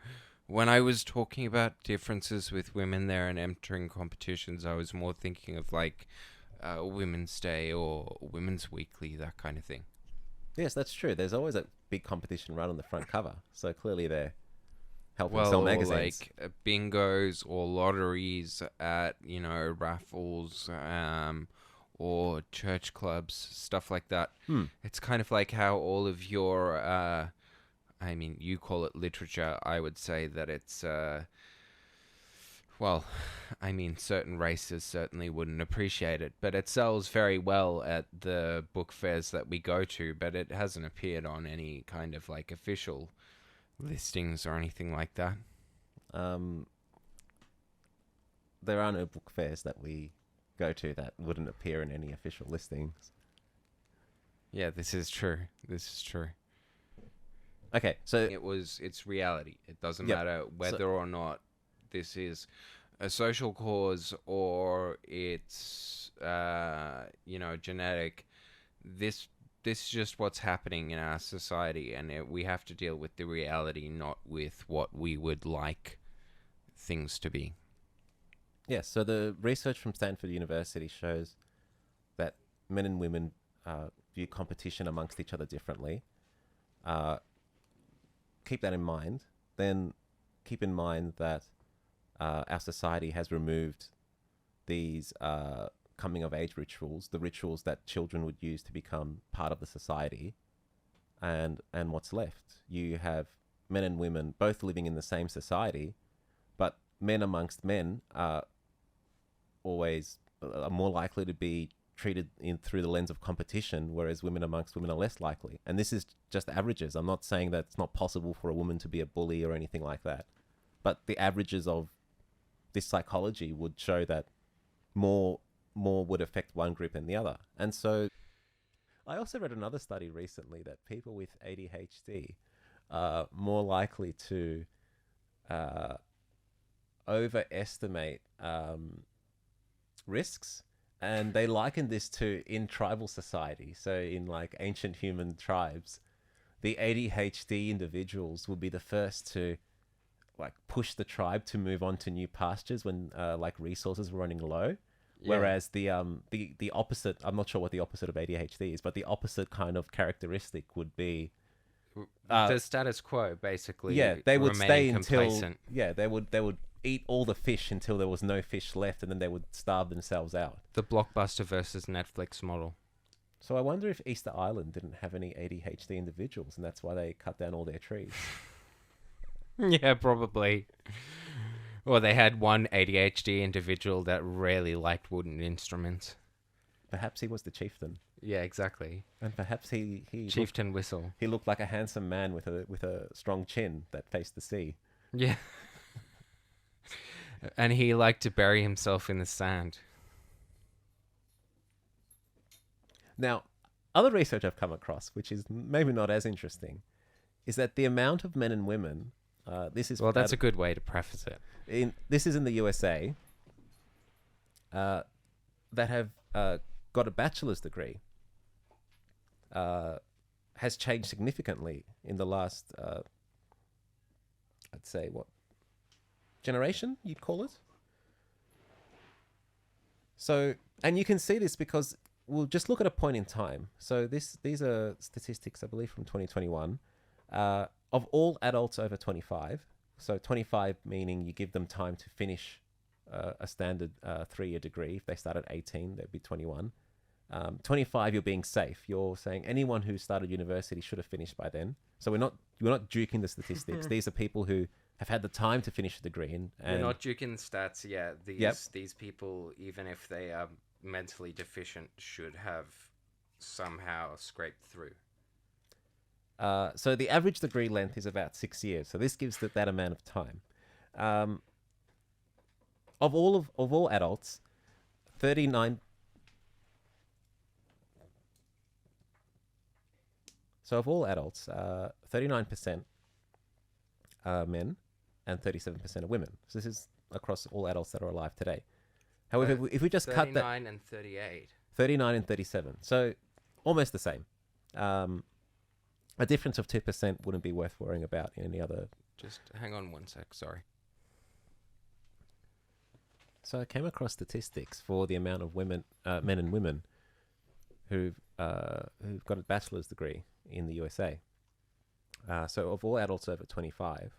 when I was talking about differences with women there and entering competitions, I was more thinking of like Women's Day or Women's Weekly, that kind of thing. Yes, that's true. There's always a big competition right on the front cover. So clearly they're helping Well, sell or magazines. like bingos or lotteries at raffles, or church clubs, stuff like that. It's kind of like how all of your, I mean, you call it literature. I would say that it's, well, I mean, certain races certainly wouldn't appreciate it, but it sells very well at the book fairs that we go to, but it hasn't appeared on any kind of like official listings or anything like that. There are no book fairs that we go to that wouldn't appear in any official listings. Yeah, this is true. This is true. Okay, so It's reality. It doesn't Yep. matter whether or not this is a social cause or it's genetic. This is just what's happening in our society, and we have to deal with the reality, not with what we would like things to be. yes, so the research from Stanford University shows that men and women view competition amongst each other differently. Keep that in mind. Then keep in mind that our society has removed these coming of age rituals, the rituals that children would use to become part of the society. And what's left? You have men and women both living in the same society, but men amongst men are more likely to be treated through the lens of competition, whereas women amongst women are less likely. And this is just averages. I'm not saying that it's not possible for a woman to be a bully or anything like that, but the averages of this psychology would show that more would affect one group than the other. And so I also read another study recently that people with ADHD are more likely to overestimate risks. And they liken this to in tribal society. So in like ancient human tribes, the ADHD individuals would be the first to like push the tribe to move on to new pastures when like resources were running low. Yeah. Whereas the opposite, I'm not sure what the opposite of ADHD is, but the opposite kind of characteristic would be The status quo, basically. yeah, they would stay remaining until complacent. yeah, they would eat all the fish until there was no fish left, and then they would starve themselves out. The Blockbuster versus Netflix model. So I wonder if Easter Island didn't have any ADHD individuals, and that's why they cut down all their trees. Yeah, probably. Or they had one ADHD individual that really liked wooden instruments. Perhaps he was the chieftain, Yeah, exactly. and perhaps he Chieftain whistle. he looked like a handsome man with a strong chin that faced the sea. Yeah. And he liked to bury himself in the sand. Now, other research I've come across, which is maybe not as interesting, is that the amount of men and women. This is Well, that's a good way to preface it. this is in the USA. That have got a bachelor's degree. Has changed significantly in the last, I'd say, what generation you'd call it. So, and you can see this because we'll just look at a point in time. So these are statistics, I believe, from 2021, of all adults over 25. So 25 meaning you give them time to finish a standard 3-year degree. If they start at 18, they'd be 21. 25, you're being safe. You're saying anyone who started university should have finished by then. So we're not duking the statistics. These are people who have had the time to finish a degree. And We're not duking stats. Yeah, Yep. these people, even if they are mentally deficient, should have somehow scraped through. So the average degree length is about 6 years. So this gives that amount of time. Of all adults, 39. So of all adults, 39% are men, and 37% are women. So this is across all adults that are alive today. However, if we just cut that 39 and 38. 39 and 37, so almost the same. A difference of 2% wouldn't be worth worrying about in any other. Just hang on one sec, sorry. So I came across statistics for the amount of women, men and women, who've got a bachelor's degree in the USA. So of all adults over 25.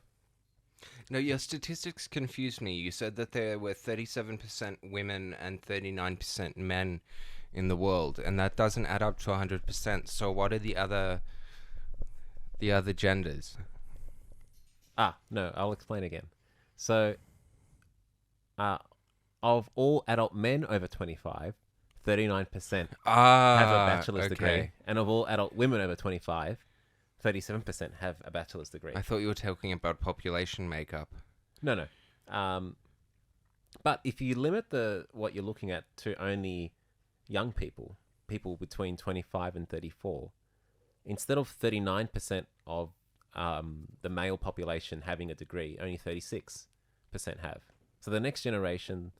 No, your statistics confused me. You said that there were 37% women and 39% men in the world, and that doesn't add up to 100%. So what are the other genders? No, I'll explain again. So of all adult men over 25, 39% have a bachelor's degree. And of all adult women over 25, 37% have a bachelor's degree. I thought you were talking about population makeup. No. But if you limit what you're looking at to only young people between 25 and 34, instead of 39% of the male population having a degree, only 36% have. So the next generation,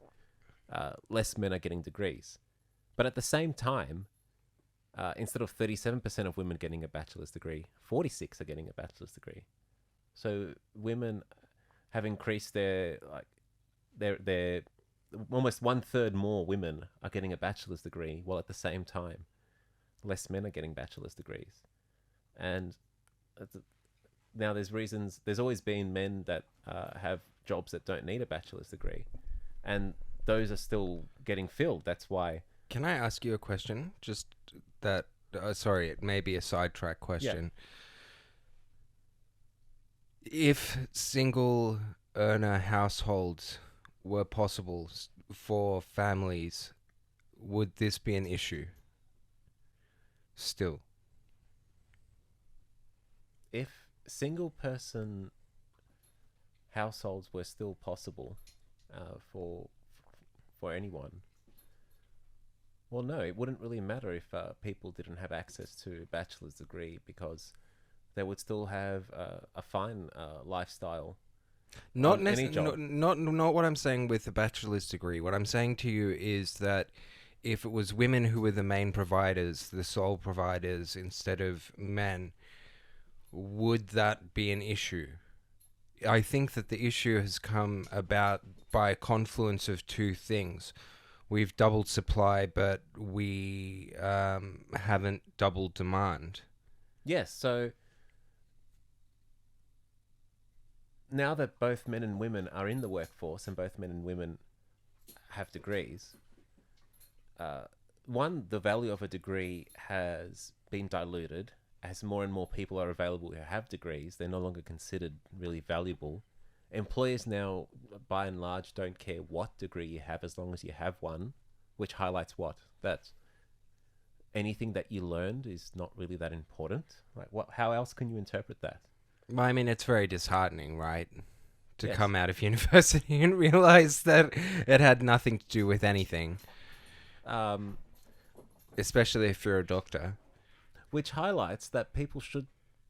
less men are getting degrees. But at the same time, instead of 37% of women getting a bachelor's degree, 46 are getting a bachelor's degree. So women have increased their almost 1/3 more women are getting a bachelor's degree, while at the same time, less men are getting bachelor's degrees. And now there's always been men that have jobs that don't need a bachelor's degree, and those are still getting filled. That's why. Can I ask you a question? Just that, sorry, it may be a sidetrack question. Yeah. If single earner households were possible for families, would this be an issue? Still. If single person households were still possible for anyone, well, no, it wouldn't really matter if people didn't have access to a bachelor's degree, because they would still have a fine lifestyle. Not what I'm saying with the bachelor's degree. What I'm saying to you is that if it was women who were the main providers, the sole providers, instead of men, would that be an issue? I think that the issue has come about by a confluence of two things. We've doubled supply, but we haven't doubled demand. Yes, so now that both men and women are in the workforce and both men and women have degrees, the value of a degree has been diluted. As more and more people are available who have degrees, they're no longer considered really valuable. Employers now, by and large, don't care what degree you have as long as you have one, which highlights what? That anything that you learned is not really that important. Like, how else can you interpret that? Well, I mean, it's very disheartening, right? To come out of university and realize that it had nothing to do with anything. Especially if you're a doctor. Which highlights that people should,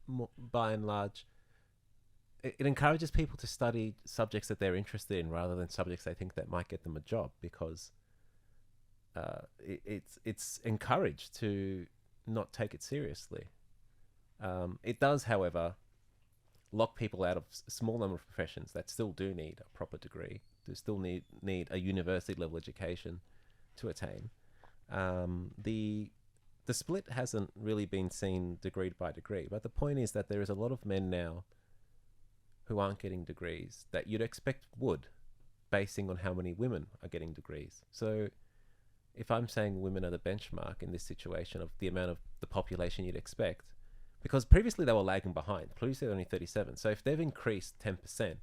by and large, it encourages people to study subjects that they're interested in rather than subjects they think that might get them a job, because it's encouraged to not take it seriously. It does, however, lock people out of a small number of professions that still do need a proper degree, do still need a university level education to attain. The split hasn't really been seen degree by degree, but the point is that there is a lot of men now who aren't getting degrees that you'd expect would, basing on how many women are getting degrees. So if I'm saying women are the benchmark in this situation of the amount of the population you'd expect, because previously they were lagging behind, previously they're only 37. So if they've increased 10%,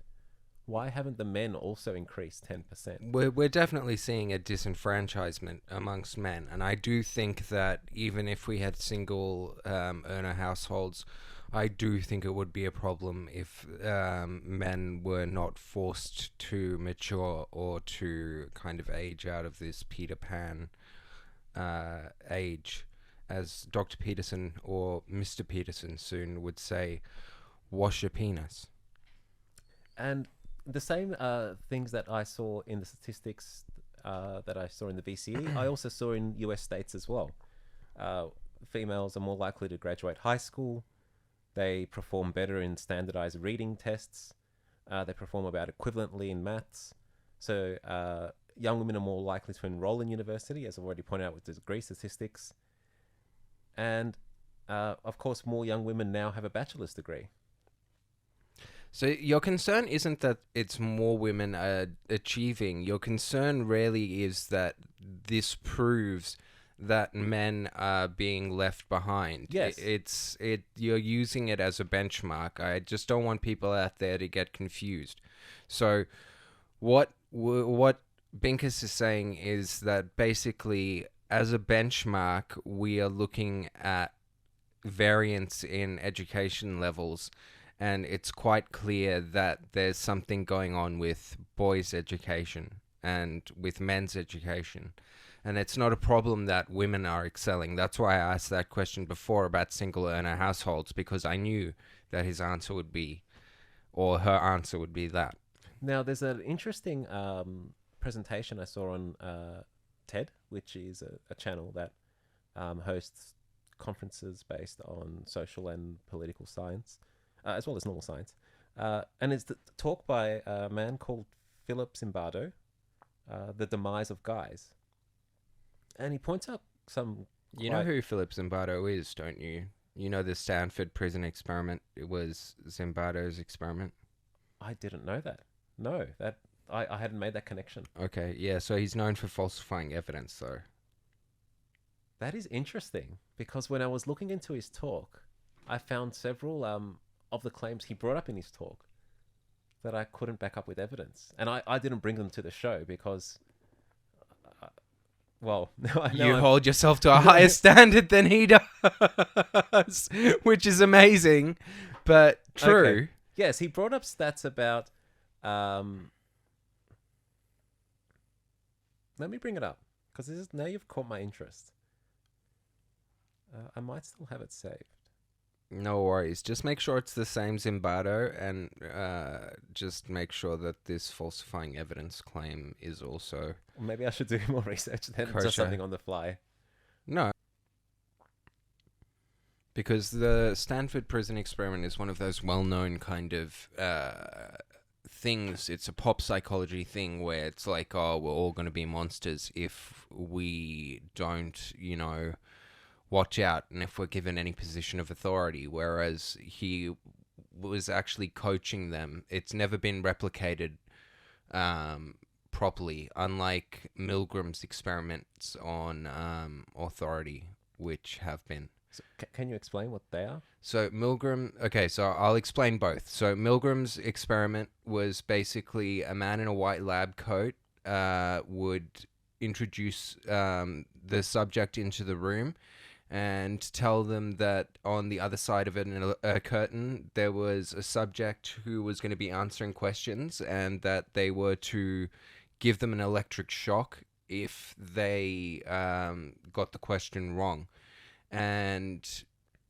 why haven't the men also increased 10%? We're definitely seeing a disenfranchisement amongst men, and I do think that even if we had single earner households, I do think it would be a problem if men were not forced to mature or to kind of age out of this Peter Pan age, as Dr. Peterson or Mr. Peterson soon would say, wash your penis. And the same things that I saw in the statistics that I saw in the BCE, I also saw in US states as well. Females are more likely to graduate high school. They perform better in standardized reading tests. They perform about equivalently in maths. So young women are more likely to enroll in university, as I've already pointed out with the degree statistics. And of course, more young women now have a bachelor's degree. So your concern isn't that it's more women achieving. Your concern really is that this proves that men are being left behind. Yes. You're using it as a benchmark. I just don't want people out there to get confused. So what Binkus is saying is that basically, as a benchmark, we are looking at variance in education levels, and it's quite clear that there's something going on with boys' education and with men's education. And it's not a problem that women are excelling. That's why I asked that question before about single earner households, because I knew that his answer would be, or her answer would be that. Now, there's an interesting presentation I saw on TED, which is a channel that hosts conferences based on social and political science, as well as normal science. And it's the talk by a man called Philip Zimbardo, The Demise of Guys. And he points out some... You know who Philip Zimbardo is, don't you? You know the Stanford prison experiment? It was Zimbardo's experiment. I didn't know that. No, that I hadn't made that connection. Okay, yeah, so he's known for falsifying evidence, though. That is interesting, because when I was looking into his talk, I found several of the claims he brought up in his talk that I couldn't back up with evidence. And I didn't bring them to the show because... Well, you hold yourself to a higher standard than he does, which is amazing, but true. Okay. Yes, he brought up stats about... let me bring it up, because now you've caught my interest. I might still have it saved. No worries. Just make sure it's the same Zimbardo, and just make sure that this falsifying evidence claim is also... Maybe I should do more research then, kosher. just something on the fly. No. Because the Stanford prison experiment is one of those well-known kind of things. It's a pop psychology thing where it's like, oh, we're all going to be monsters if we don't, watch out, and if we're given any position of authority, whereas he was actually coaching them. It's never been replicated properly, unlike Milgram's experiments on authority, which have been. So, can you explain what they are? So so I'll explain both. So Milgram's experiment was basically a man in a white lab coat would introduce the subject into the room and tell them that on the other side of it, in a curtain, there was a subject who was going to be answering questions, and that they were to give them an electric shock if they got the question wrong. And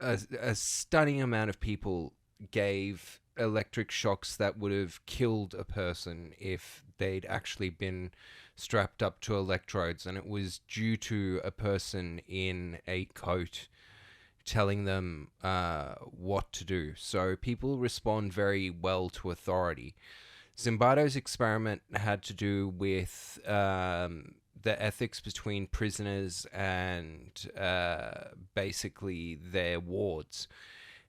a stunning amount of people gave electric shocks that would have killed a person if they'd actually been strapped up to electrodes, and it was due to a person in a coat telling them what to do. So people respond very well to authority. Zimbardo's experiment had to do with the ethics between prisoners and basically their wards.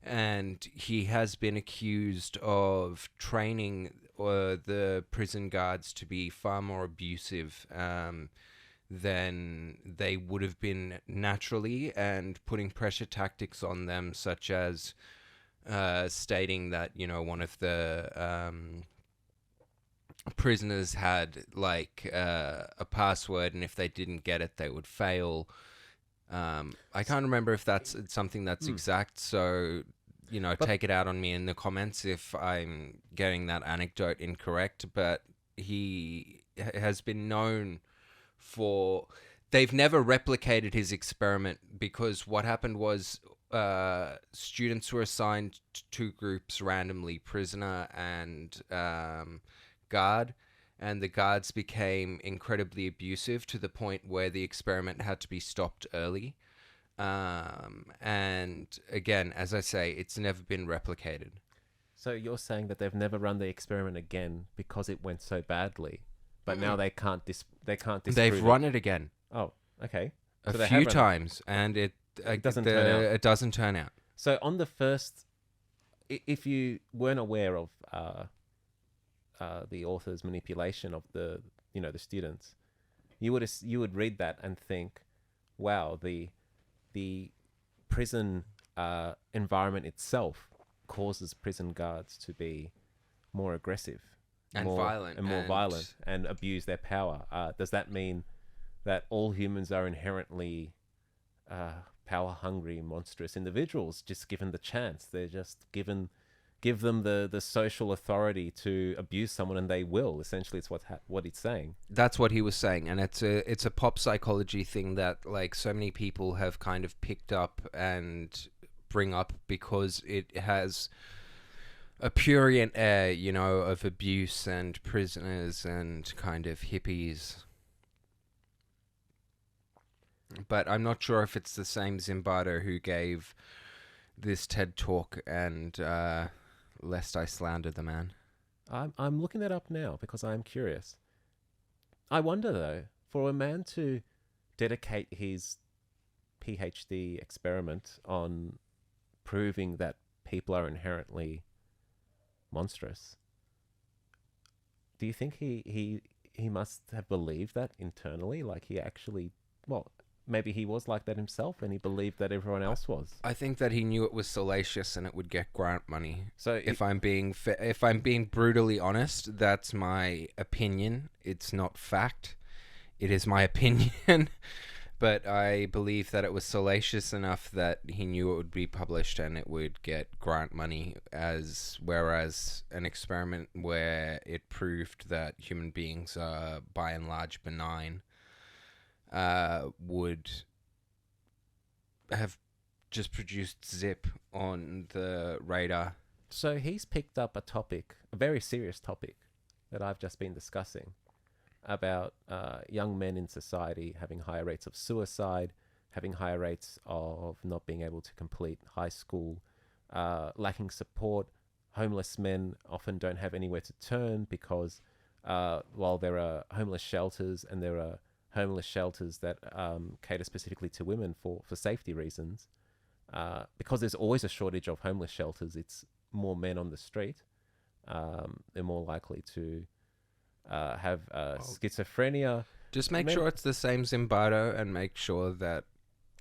And he has been accused of training the prison guards to be far more abusive than they would have been naturally, and putting pressure tactics on them, such as stating that, one of the prisoners had like a password, and if they didn't get it, they would fail. I can't remember if that's something that's Hmm. exact, so But take it out on me in the comments if I'm getting that anecdote incorrect. But he has been known for. They've never replicated his experiment because what happened was students were assigned to two groups randomly, prisoner and guard, and the guards became incredibly abusive to the point where the experiment had to be stopped early. And again, as I say, it's never been replicated. so you're saying that they've never run the experiment again because it went so badly, but now Mm-mm. they can't They've disprove it. run it again Oh, okay. a So they few have run it. times, and It doesn't turn out. it doesn't turn out. So on the first, if you weren't aware of the author's manipulation of the students, you would read that and think, wow, the prison environment itself causes prison guards to be more aggressive, And more violent, and more and violent, and abuse their power. Does that mean that all humans are inherently power hungry, monstrous individuals? Just given the chance, they're just give them the social authority to abuse someone, and they will. Essentially, it's what it's saying. that's what he was saying, and it's a pop psychology thing that like so many people have kind of picked up and bring up because it has a prurient air, of abuse and prisoners and kind of hippies. But I'm not sure if it's the same Zimbardo who gave this TED talk, and lest I slander the man. I'm looking that up now because I'm curious. I wonder though, for a man to dedicate his PhD experiment on proving that people are inherently monstrous, do you think he must have believed that internally? Like he actually, well, maybe he was like that himself, and he believed that everyone else was. I think that he knew it was salacious and it would get grant money. So If I'm being if I'm being brutally honest, that's my opinion. It's not fact. It is my opinion. But I believe that it was salacious enough that he knew it would be published and it would get grant money, as whereas an experiment where it proved that human beings are by and large benign would have just produced zip on the radar. so he's picked up a topic, a very serious topic that I've just been discussing about young men in society having higher rates of suicide, having higher rates of not being able to complete high school, lacking support. Homeless men often don't have anywhere to turn because while there are homeless shelters, and there are homeless shelters that cater specifically to women for safety reasons, because there's always a shortage of homeless shelters, it's more men on the street. They're more likely to have schizophrenia. Just make Men- sure it's the same Zimbardo, and make sure that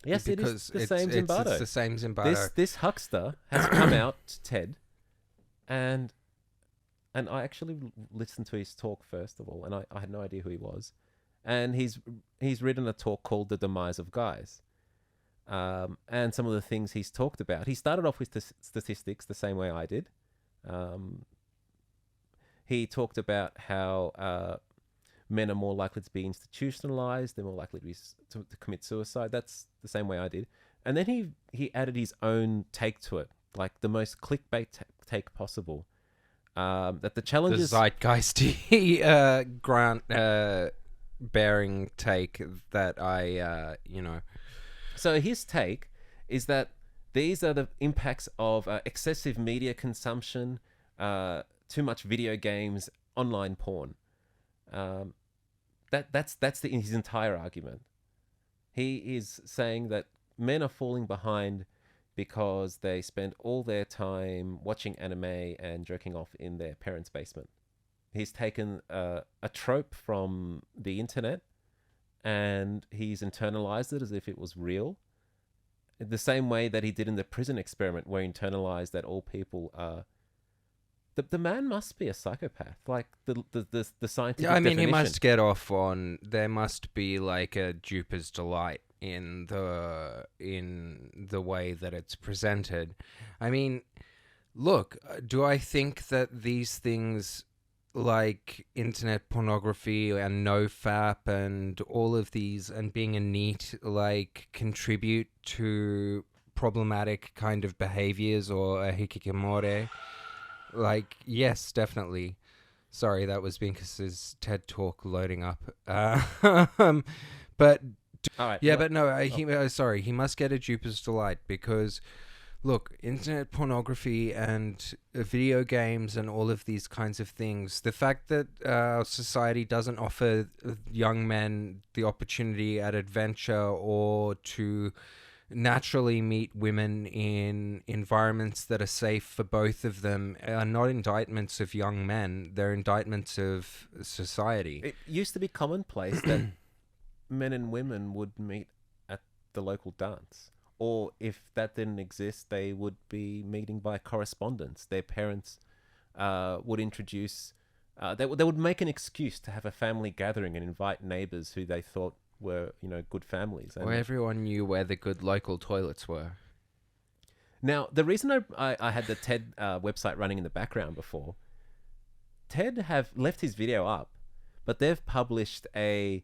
Yes, it is because the same Zimbardo. It's the same Zimbardo. This huckster has come out to TED, and I actually listened to his talk first of all, and I had no idea who he was, and he's written a talk called "The Demise of Guys," and some of the things he's talked about. He started off with the statistics the same way I did. He talked about how men are more likely to be institutionalized, they're more likely to commit suicide. That's the same way I did. And then he added his own take to it, like the most clickbait take possible. That the the challenges. zeitgeisty grant bearing take that I. So his take is that these are the impacts of excessive media consumption, too much video games, online porn. That's his entire argument. He is saying that men are falling behind because they spend all their time watching anime and jerking off in their parents' basement. He's taken a trope from the internet and he's internalized it as if it was real. The same way that he did in the prison experiment, where he internalized that all people are the man must be a psychopath. Like the scientific Yeah, I mean, he definition. must get off on. There must be like a duper's delight in the way that it's presented. I mean, look, do I think that these things like internet pornography and nofap and all of these and being a neat like contribute to problematic kind of behaviors or a hikikomori? Like, yes, definitely. Sorry, that was Binkus's TED Talk loading up. But All right. yeah, well, but no, sorry, he must get a duper's delight because, look, internet pornography and video games and all of these kinds of things, the fact that our society doesn't offer young men the opportunity at adventure or to naturally meet women in environments that are safe for both of them are not indictments of young men, they're indictments of society. it used to be commonplace that men and women would meet at the local dance. Or if that didn't exist, they would be meeting by correspondence. Their parents would introduce, they would make an excuse to have a family gathering and invite neighbors who they thought were, good families. And Where everyone knew where the good local toilets were. now, the reason I had the TED website running in the background before, TED have left his video up, but they've published and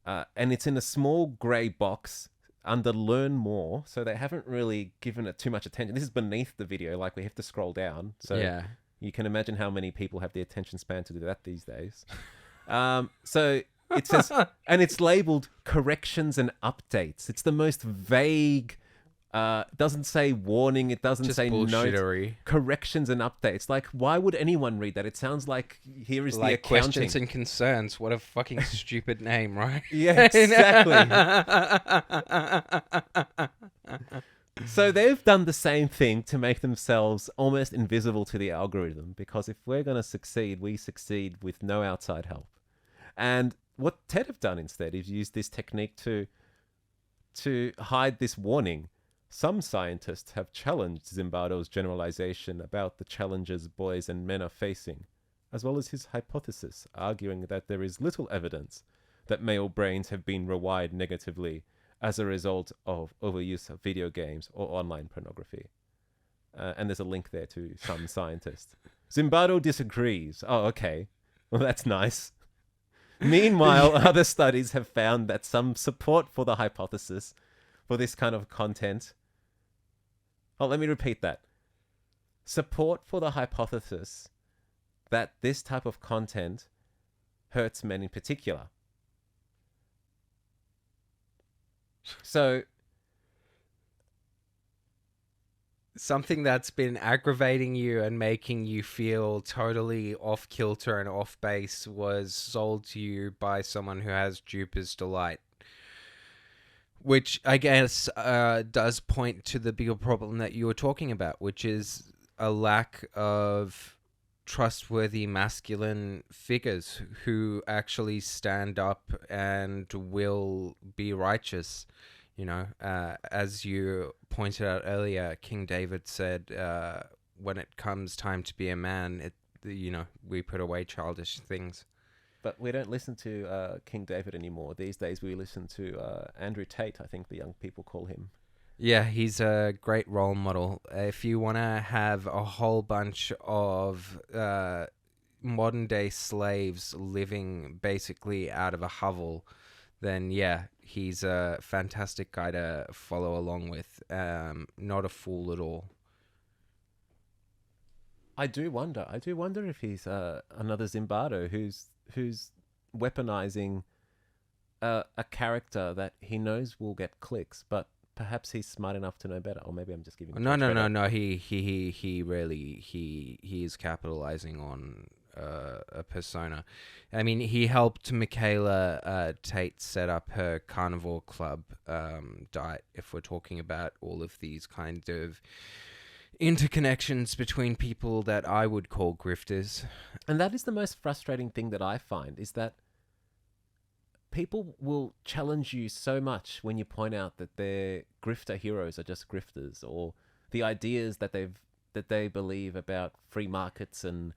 it's in a small grey box under Learn More, so they haven't really given it too much attention. This is beneath the video, like we have to scroll down. So Yeah. you can imagine how many people have the attention span to do that these days. So it says, and it's labeled corrections and updates. It's the most vague, doesn't say warning, it doesn't Just say notes. bullshittery. Corrections and updates. Like, why would anyone read that? It sounds like here is the Like accounting. questions and concerns. What a fucking stupid name, right? Yeah, exactly. So they've done the same thing to make themselves almost invisible to the algorithm, because if we're going to succeed, we succeed with no outside help. And what TED have done instead is use this technique to hide this warning. Some scientists have challenged Zimbardo's generalization about the challenges boys and men are facing, as well as his hypothesis, arguing that there is little evidence that male brains have been rewired negatively as a result of overuse of video games or online pornography. And there's a link there to some scientist. Zimbardo disagrees. Oh, okay. Well, that's nice. Meanwhile, other studies have found that some support for the hypothesis for this kind of content... Oh, let me repeat that. Support for the hypothesis that this type of content hurts men in particular. So... Something that's been aggravating you and making you feel totally off kilter and off base was sold to you by someone who has duper's delight. Which I guess does point to the bigger problem that you were talking about, which is a lack of trustworthy masculine figures who actually stand up and will be righteous. You know, as you pointed out earlier, King David said, when it comes time to be a man, we put away childish things. But we don't listen to King David anymore. These days we listen to Andrew Tate, I think the young people call him. Yeah, he's a great role model. If you want to have a whole bunch of modern day slaves living basically out of a hovel, then yeah, he's a fantastic guy to follow along with. Not a fool at all. I do wonder if he's another Zimbardo who's weaponizing a character that he knows will get clicks, but perhaps he's smart enough to know better. Or maybe I'm just giving him No. credit. He really is capitalizing on a persona. I mean, he helped Michaela Tate set up her carnivore club diet. If we're talking about all of these kind of interconnections between people that I would call grifters. And that is the most frustrating thing that I find, is that people will challenge you so much when you point out that their grifter heroes are just grifters, or the ideas that they've that they believe about free markets and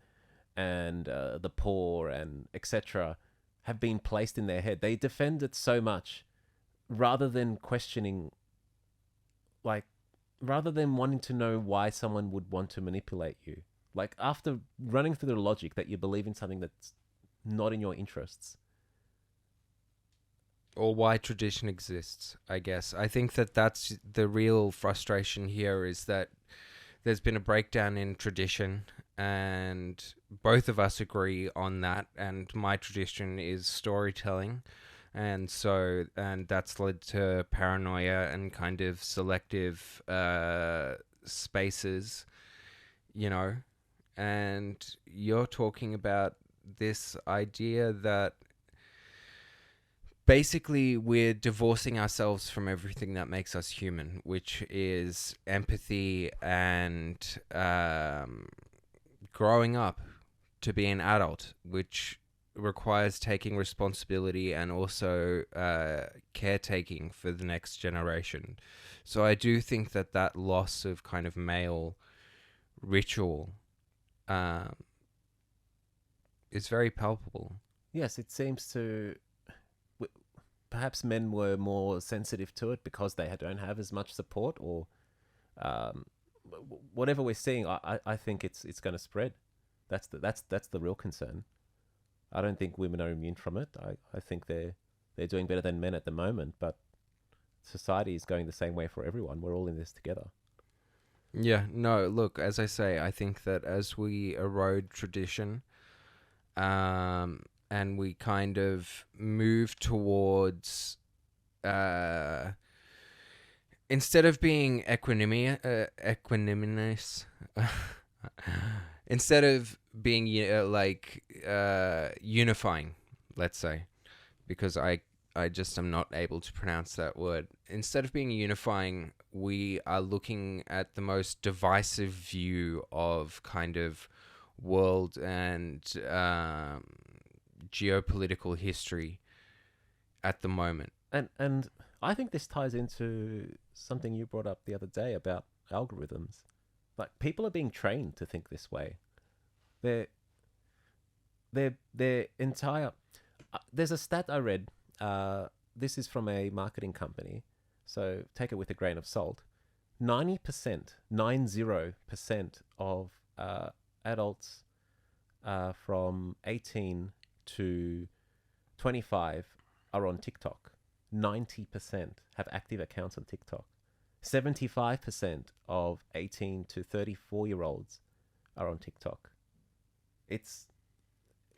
the poor and etc. have been placed in their head. They defend it so much rather than questioning, like, rather than wanting to know why someone would want to manipulate you. Like, after running through the logic that you believe in something that's not in your interests. Or why tradition exists, I guess. I think that that's the real frustration here, is that there's been a breakdown in tradition, and both of us agree on that. And my tradition is storytelling, and that's led to paranoia and kind of selective spaces, you know. And you're talking about this idea that basically we're divorcing ourselves from everything that makes us human, which is empathy and growing up to be an adult, which requires taking responsibility and also caretaking for the next generation. So I do think that that loss of kind of male ritual is very palpable. Yes, it seems to. Perhaps men were more sensitive to it because they don't have as much support, or um, whatever we're seeing. I think it's going to spread. That's the real concern. I don't think women are immune from it. I think they're doing better than men at the moment, but society is going the same way for everyone. We're all in this together. Yeah, no, look, as I say, I think that as we erode tradition, and we kind of move towards, instead of being equanimous, instead of being unifying, let's say, because I just am not able to pronounce that word. Instead of being unifying, we are looking at the most divisive view of kind of world and geopolitical history at the moment. And I think this ties into something you brought up the other day about algorithms. Like, people are being trained to think this way. Their entire there's a stat I read. This is from a marketing company, so take it with a grain of salt. 90% of adults from 18 to 25 are on TikTok. 90% have active accounts on TikTok. 75% of 18 to 34-year-olds are on TikTok.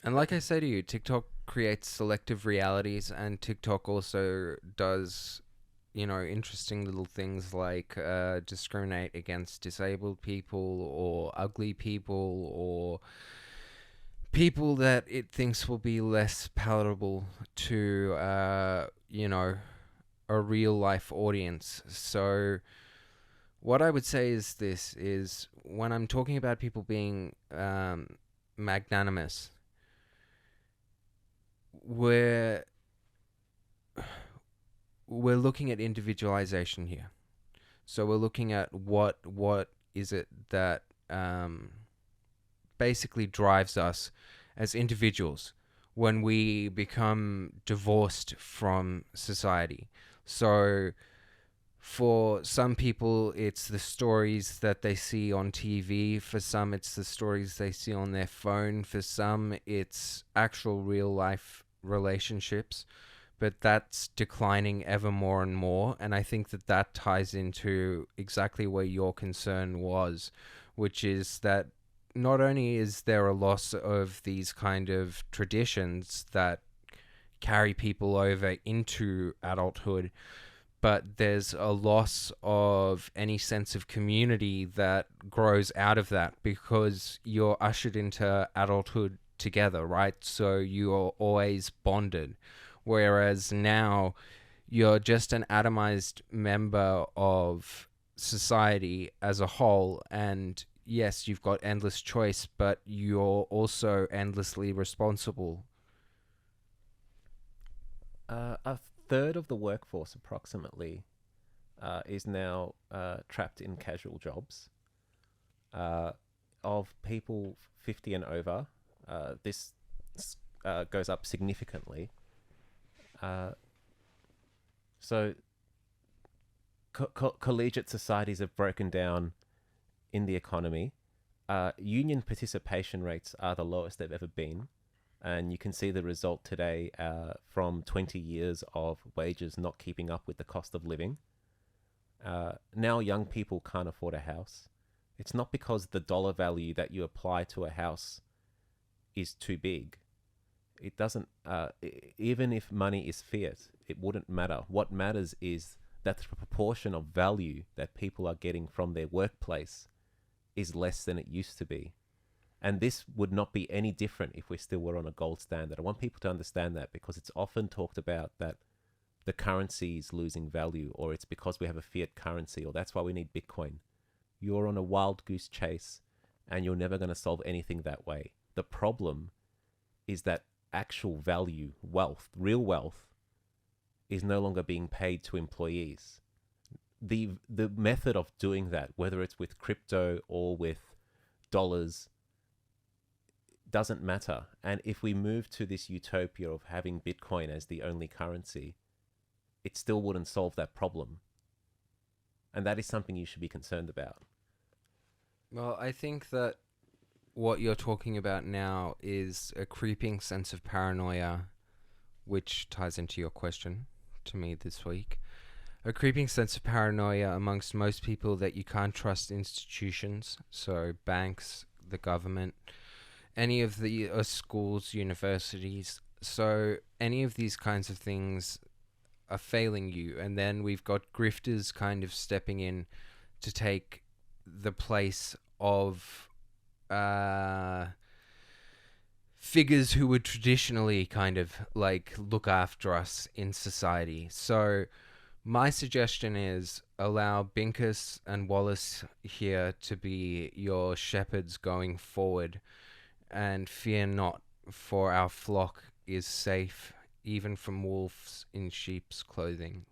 And like I say to you, TikTok creates selective realities, and TikTok also does, interesting little things like discriminate against disabled people or ugly people or people that it thinks will be less palatable to, a real life audience. So what I would say is this, is when I'm talking about people being magnanimous, we're looking at individualization here. So we're looking at what is it that basically drives us as individuals when we become divorced from society. So for some people, it's the stories that they see on TV. For some, it's the stories they see on their phone. For some, it's actual real life relationships. But that's declining ever more and more. And I think that that ties into exactly where your concern was, which is that not only is there a loss of these kind of traditions that carry people over into adulthood, but there's a loss of any sense of community that grows out of that, because you're ushered into adulthood together, right? So you're always bonded. Whereas now you're just an atomized member of society as a whole, and yes, you've got endless choice, but you're also endlessly responsible. A third of the workforce, approximately, is now trapped in casual jobs. uh, of people 50 and over. This goes up significantly. Uh, so collegiate societies have broken down in the economy. Union participation rates are the lowest they've ever been. And you can see the result today from 20 years of wages not keeping up with the cost of living. Now young people can't afford a house. It's not because the dollar value that you apply to a house is too big. It doesn't, even if money is fiat, it wouldn't matter. What matters is that the proportion of value that people are getting from their workplace is less than it used to be. And this would not be any different if we still were on a gold standard. I want people to understand that, because it's often talked about that the currency is losing value, or it's because we have a fiat currency, or that's why we need Bitcoin. You're on a wild goose chase, and you're never going to solve anything that way. The problem is that actual value, wealth, real wealth, is no longer being paid to employees. The method of doing that, whether it's with crypto or with dollars, doesn't matter. And if we move to this utopia of having Bitcoin as the only currency, it still wouldn't solve that problem. And that is something you should be concerned about. Well, I think that what you're talking about now is a creeping sense of paranoia, which ties into your question to me this week. A creeping sense of paranoia amongst most people that you can't trust institutions, so banks, the government, any of the schools, universities. So any of these kinds of things are failing you. And then we've got grifters kind of stepping in to take the place of figures who would traditionally kind of like look after us in society. So my suggestion is allow Binkus and Wallace here to be your shepherds going forward, and fear not, for our flock is safe, even from wolves in sheep's clothing.